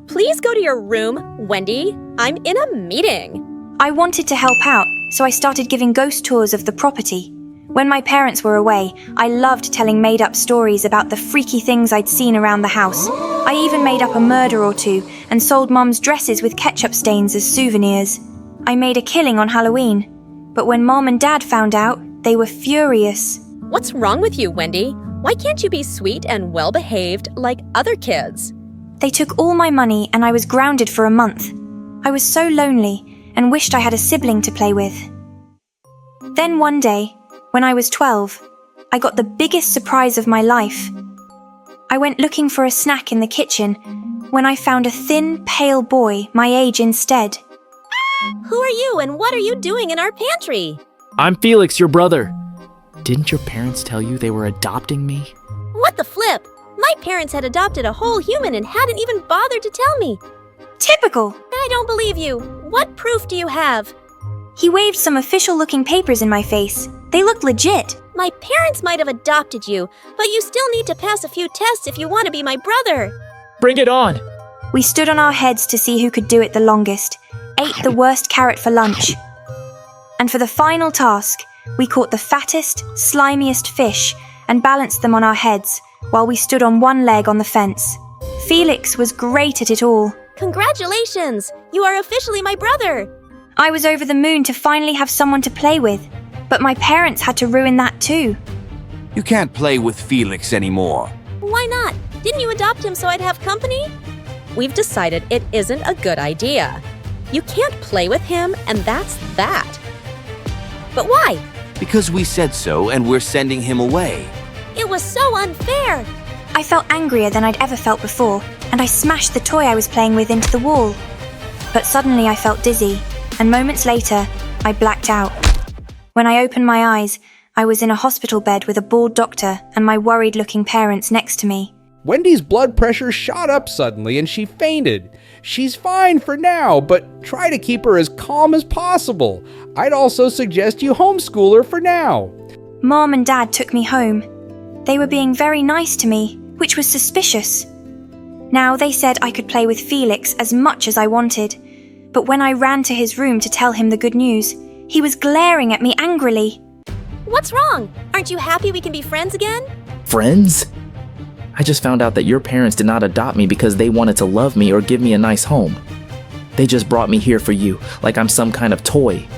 Speaker 12: Please go to your room, Wendy. I'm in a meeting.
Speaker 3: I wanted to help out, so I started giving ghost tours of the property. When my parents were away, I loved telling made-up stories about the freaky things I'd seen around the house. I even made up a murder or 2 and sold Mom's dresses with ketchup stains as souvenirs. I made a killing on Halloween, but when Mom and Dad found out, they were furious.
Speaker 12: What's wrong with you, Wendy? Why can't you be sweet and well-behaved like other kids?
Speaker 3: They took all my money and I was grounded for a month. I was so lonely and wished I had a sibling to play with. Then one day, when I was 12, I got the biggest surprise of my life. I went looking for a snack in the kitchen when I found a thin, pale boy my age instead.
Speaker 9: Who are you and what are you doing in our pantry?
Speaker 23: I'm Felix, your brother. Didn't your parents tell you they were adopting me?
Speaker 9: What the flip? My parents had adopted a whole human and hadn't even bothered to tell me.
Speaker 3: Typical!
Speaker 9: I don't believe you. What proof do you have?
Speaker 3: He waved some official-looking papers in my face. They looked legit.
Speaker 9: My parents might have adopted you, but you still need to pass a few tests if you want to be my brother.
Speaker 23: Bring it on!
Speaker 3: We stood on our heads to see who could do it the longest, ate the worst carrot for lunch. And for the final task, we caught the fattest, slimiest fish and balanced them on our heads while we stood on one leg on the fence. Felix was great at it all.
Speaker 9: Congratulations! You are officially my brother!
Speaker 3: I was over the moon to finally have someone to play with, but my parents had to ruin that too.
Speaker 22: You can't play with Felix anymore.
Speaker 9: Why not? Didn't you adopt him so I'd have company?
Speaker 12: We've decided it isn't a good idea. You can't play with him, and that's that.
Speaker 9: But why?
Speaker 22: Because we said so, and we're sending him away.
Speaker 9: It was so unfair!
Speaker 3: I felt angrier than I'd ever felt before, and I smashed the toy I was playing with into the wall. But suddenly I felt dizzy, and moments later, I blacked out. When I opened my eyes, I was in a hospital bed with a bald doctor and my worried-looking parents next to me.
Speaker 2: Wendy's blood pressure shot up suddenly and she fainted. She's fine for now, but try to keep her as calm as possible. I'd also suggest you homeschool her for now.
Speaker 3: Mom and Dad took me home. They were being very nice to me, which was suspicious. Now they said I could play with Felix as much as I wanted, but when I ran to his room to tell him the good news, he was glaring at me angrily.
Speaker 9: What's wrong? Aren't you happy we can be friends again?
Speaker 23: Friends? I just found out that your parents did not adopt me because they wanted to love me or give me a nice home. They just brought me here for you, like I'm some kind of toy.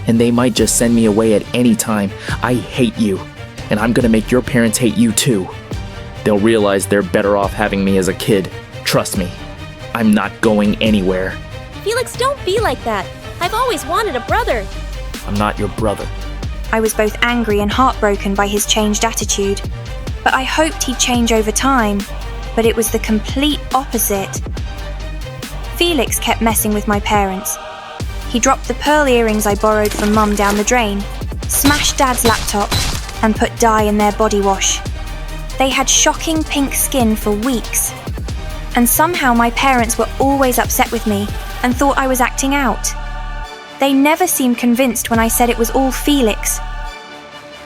Speaker 23: And they might just send me away at any time. I hate you, and I'm gonna make your parents hate you too. They'll realize they're better off having me as a kid. Trust me, I'm not going anywhere.
Speaker 9: Felix, don't be like that. I've always wanted a brother.
Speaker 23: I'm not your brother.
Speaker 3: I was both angry and heartbroken by his changed attitude. But I hoped he'd change over time, but it was the complete opposite. Felix kept messing with my parents. He dropped the pearl earrings I borrowed from Mum down the drain, smashed Dad's laptop, and put dye in their body wash. They had shocking pink skin for weeks. And somehow my parents were always upset with me and thought I was acting out. They never seemed convinced when I said it was all Felix.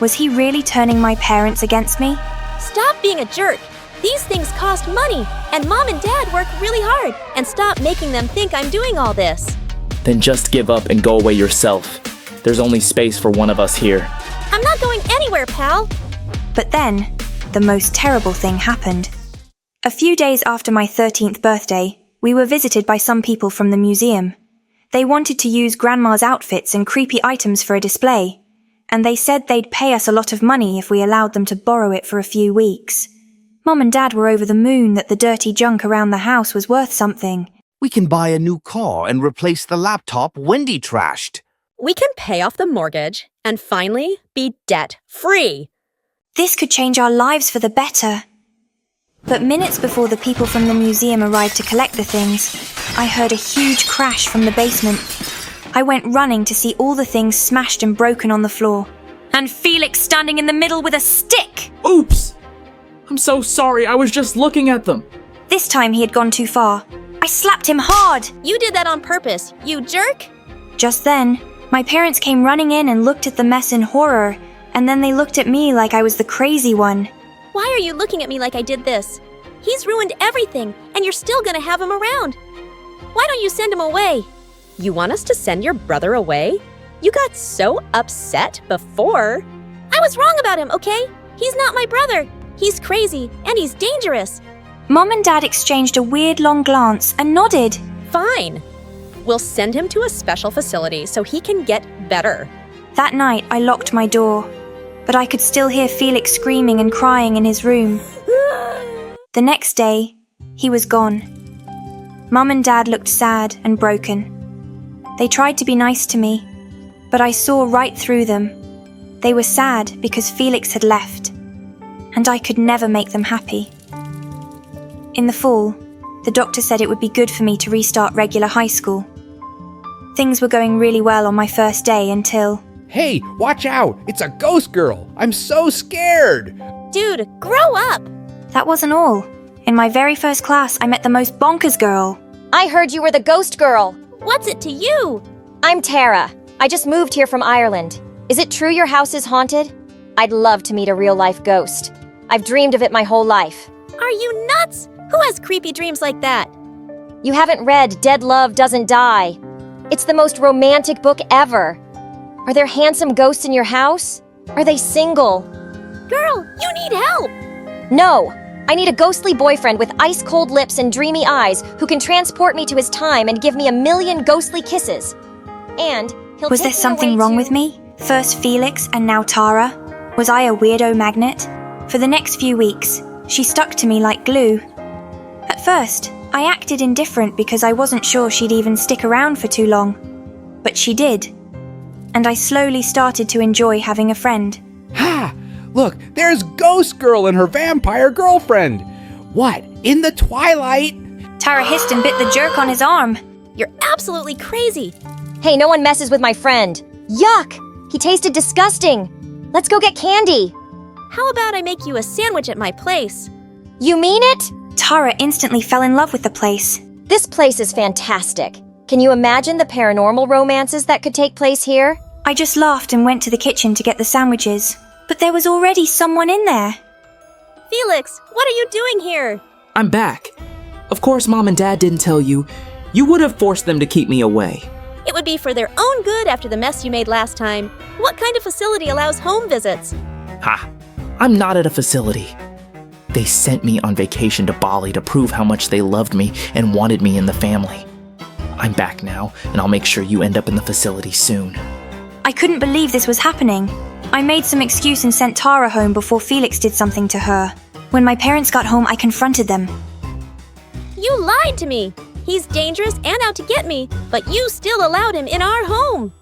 Speaker 3: Was he really turning my parents against me?
Speaker 9: Stop being a jerk. These things cost money, and Mom and Dad work really hard, and stop making them think I'm doing all this.
Speaker 23: Then just give up and go away yourself. There's only space for one of us here.
Speaker 9: I'm not going anywhere, pal.
Speaker 3: But then, the most terrible thing happened. A few days after my 13th birthday, we were visited by some people from the museum. They wanted to use Grandma's outfits and creepy items for a display, and they said they'd pay us a lot of money if we allowed them to borrow it for a few weeks. Mom and Dad were over the moon that the dirty junk around the house was worth something.
Speaker 22: We can buy a new car and replace the laptop Wendy trashed.
Speaker 12: We can pay off the mortgage and finally be debt-free.
Speaker 3: This could change our lives for the better. But minutes before the people from the museum arrived to collect the things, I heard a huge crash from the basement. I went running to see all the things smashed and broken on the floor. And Felix standing in the middle with a stick!
Speaker 23: Oops! I'm so sorry, I was just looking at them.
Speaker 3: This time he had gone too far. I slapped him hard!
Speaker 9: You did that on purpose, you jerk!
Speaker 3: Just then, my parents came running in and looked at the mess in horror, and then they looked at me like I was the crazy one.
Speaker 9: Why are you looking at me like I did this? He's ruined everything, and you're still gonna have him around. Why don't you send him away?
Speaker 12: You want us to send your brother away? You got so upset before.
Speaker 9: I was wrong about him, okay? He's not my brother. He's crazy, and he's dangerous.
Speaker 3: Mom and Dad exchanged a weird long glance and nodded.
Speaker 12: Fine. We'll send him to a special facility so he can get better.
Speaker 3: That night, I locked my door, but I could still hear Felix screaming and crying in his room. The next day, he was gone. Mum and Dad looked sad and broken. They tried to be nice to me, but I saw right through them. They were sad because Felix had left, and I could never make them happy. In the fall, the doctor said it would be good for me to restart regular high school. Things were going really well on my first day until...
Speaker 2: Hey, watch out! It's a ghost girl! I'm so scared!
Speaker 9: Dude, grow up!
Speaker 3: That wasn't all. In my very first class, I met the most bonkers girl.
Speaker 4: I heard you were the ghost girl.
Speaker 9: What's it to you?
Speaker 4: I'm Tara. I just moved here from Ireland. Is it true your house is haunted? I'd love to meet a real-life ghost. I've dreamed of it my whole life.
Speaker 9: Are you nuts? Who has creepy dreams like that?
Speaker 4: You haven't read Dead Love Doesn't Die. It's the most romantic book ever. Are there handsome ghosts in your house? Are they single?
Speaker 9: Girl, you need help!
Speaker 4: No! I need a ghostly boyfriend with ice-cold lips and dreamy eyes who can transport me to his time and give me a million ghostly kisses. And he'll
Speaker 3: Was
Speaker 4: take
Speaker 3: there
Speaker 4: me
Speaker 3: something
Speaker 4: away
Speaker 3: wrong
Speaker 4: to-
Speaker 3: with me? First Felix and now Tara? Was I a weirdo magnet? For the next few weeks, she stuck to me like glue. At first, I acted indifferent because I wasn't sure she'd even stick around for too long. But she did. And I slowly started to enjoy having a friend.
Speaker 2: Ha! Look, there's Ghost Girl and her vampire girlfriend. What, in the twilight?
Speaker 3: Tara hissed and bit the jerk on his arm.
Speaker 9: You're absolutely crazy.
Speaker 4: Hey, no one messes with my friend. Yuck! He tasted disgusting. Let's go get candy.
Speaker 9: How about I make you a sandwich at my place?
Speaker 4: You mean it?
Speaker 3: Tara instantly fell in love with the place.
Speaker 4: This place is fantastic. Can you imagine the paranormal romances that could take place here?
Speaker 3: I just laughed and went to the kitchen to get the sandwiches. But there was already someone in there.
Speaker 9: Felix, what are you doing here?
Speaker 23: I'm back. Of course, Mom and Dad didn't tell you. You would have forced them to keep me away.
Speaker 9: It would be for their own good after the mess you made last time. What kind of facility allows home visits?
Speaker 23: Ha! I'm not at a facility. They sent me on vacation to Bali to prove how much they loved me and wanted me in the family. I'm back now, and I'll make sure you end up in the facility soon.
Speaker 3: I couldn't believe this was happening. I made some excuse and sent Tara home before Felix did something to her. When my parents got home, I confronted them.
Speaker 9: You lied to me. He's dangerous and out to get me, but you still allowed him in our home.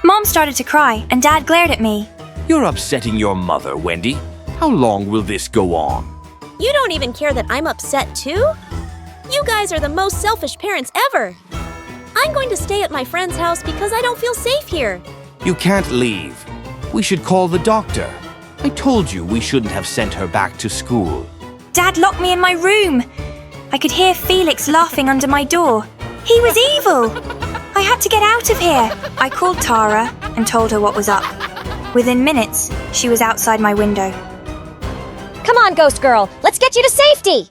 Speaker 3: Mom started to cry, and Dad glared at me.
Speaker 22: You're upsetting your mother, Wendy. How long will this go on?
Speaker 9: You don't even care that I'm upset too? You guys are the most selfish parents ever. I'm going to stay at my friend's house because I don't feel safe here.
Speaker 22: You can't leave. We should call the doctor. I told you we shouldn't have sent her back to school.
Speaker 3: Dad locked me in my room. I could hear Felix laughing under my door. He was evil. I had to get out of here. I called Tara and told her what was up. Within minutes, she was outside my window.
Speaker 4: Come on, Ghost Girl, let's get you to safety!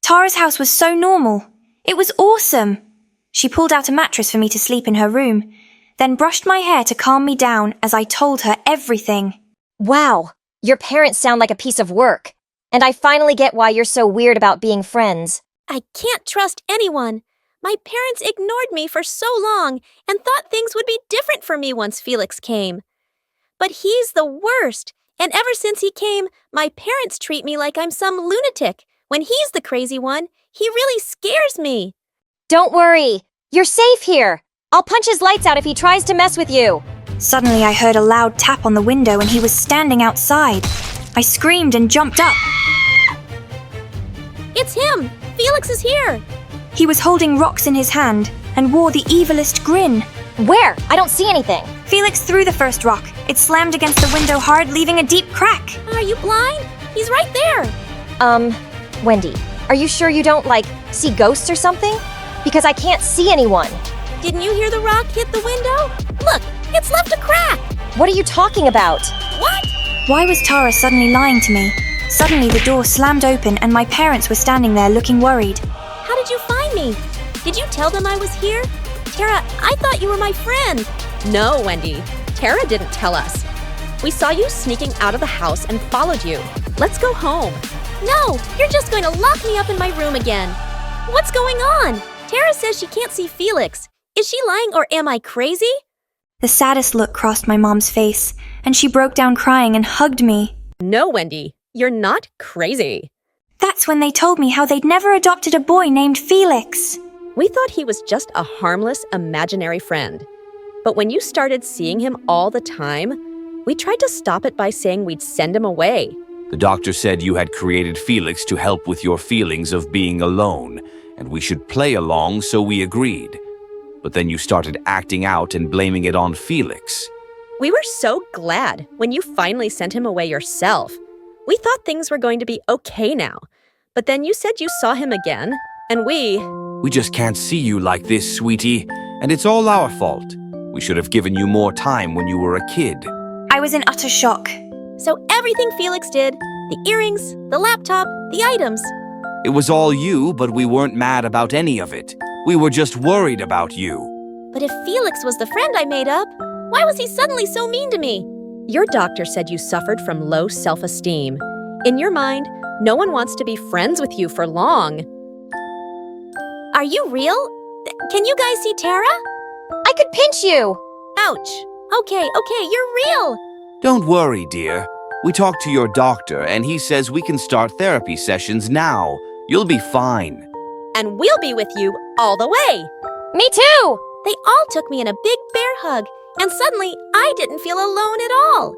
Speaker 3: Tara's house was so normal. It was awesome. She pulled out a mattress for me to sleep in her room, then brushed my hair to calm me down as I told her everything.
Speaker 4: Wow, your parents sound like a piece of work. And I finally get why you're so weird about being friends.
Speaker 9: I can't trust anyone. My parents ignored me for so long and thought things would be different for me once Felix came. But he's the worst, and ever since he came, my parents treat me like I'm some lunatic. When he's the crazy one, he really scares me.
Speaker 4: Don't worry, you're safe here. I'll punch his lights out if he tries to mess with you.
Speaker 3: Suddenly, I heard a loud tap on the window and he was standing outside. I screamed and jumped up.
Speaker 9: It's him! Felix is here!
Speaker 3: He was holding rocks in his hand and wore the evilest grin.
Speaker 4: Where? I don't see anything.
Speaker 3: Felix threw the first rock. It slammed against the window hard, leaving a deep crack.
Speaker 9: Are you blind? He's right there!
Speaker 4: Wendy, are you sure you don't, see ghosts or something? Because I can't see anyone.
Speaker 9: Didn't you hear the rock hit the window? Look, it's left a crack!
Speaker 4: What are you talking about?
Speaker 9: What?
Speaker 3: Why was Tara suddenly lying to me? Suddenly the door slammed open and my parents were standing there looking worried.
Speaker 9: How did you find me? Did you tell them I was here? Tara, I thought you were my friend.
Speaker 12: No, Wendy. Tara didn't tell us. We saw you sneaking out of the house and followed you. Let's go home.
Speaker 9: No, you're just going to lock me up in my room again. What's going on? Tara says she can't see Felix. Is she lying or am I crazy?
Speaker 3: The saddest look crossed my mom's face, and she broke down crying and hugged me.
Speaker 12: No, Wendy. You're not crazy.
Speaker 3: That's when they told me how they'd never adopted a boy named Felix.
Speaker 12: We thought he was just a harmless, imaginary friend. But when you started seeing him all the time, we tried to stop it by saying we'd send him away.
Speaker 22: The doctor said you had created Felix to help with your feelings of being alone, and we should play along, so we agreed. But then you started acting out and blaming it on Felix.
Speaker 12: We were so glad when you finally sent him away yourself. We thought things were going to be okay now. But then you said you saw him again, and we
Speaker 22: just can't see you like this, sweetie, and it's all our fault. We should have given you more time when you were a kid.
Speaker 3: I was in utter shock.
Speaker 9: So everything Felix did, the earrings, the laptop, the items.
Speaker 22: It was all you, but we weren't mad about any of it. We were just worried about you.
Speaker 9: But if Felix was the friend I made up, why was he suddenly so mean to me?
Speaker 12: Your doctor said you suffered from low self-esteem. In your mind, no one wants to be friends with you for long.
Speaker 9: Are you real? Can you guys see Tara?
Speaker 4: I could pinch you!
Speaker 9: Ouch. Okay, you're real.
Speaker 22: Don't worry, dear. We talked to your doctor, and he says we can start therapy sessions now. You'll be fine.
Speaker 12: And we'll be with you all the way.
Speaker 4: Me too!
Speaker 9: They all took me in a big bear hug, and suddenly I didn't feel alone at all.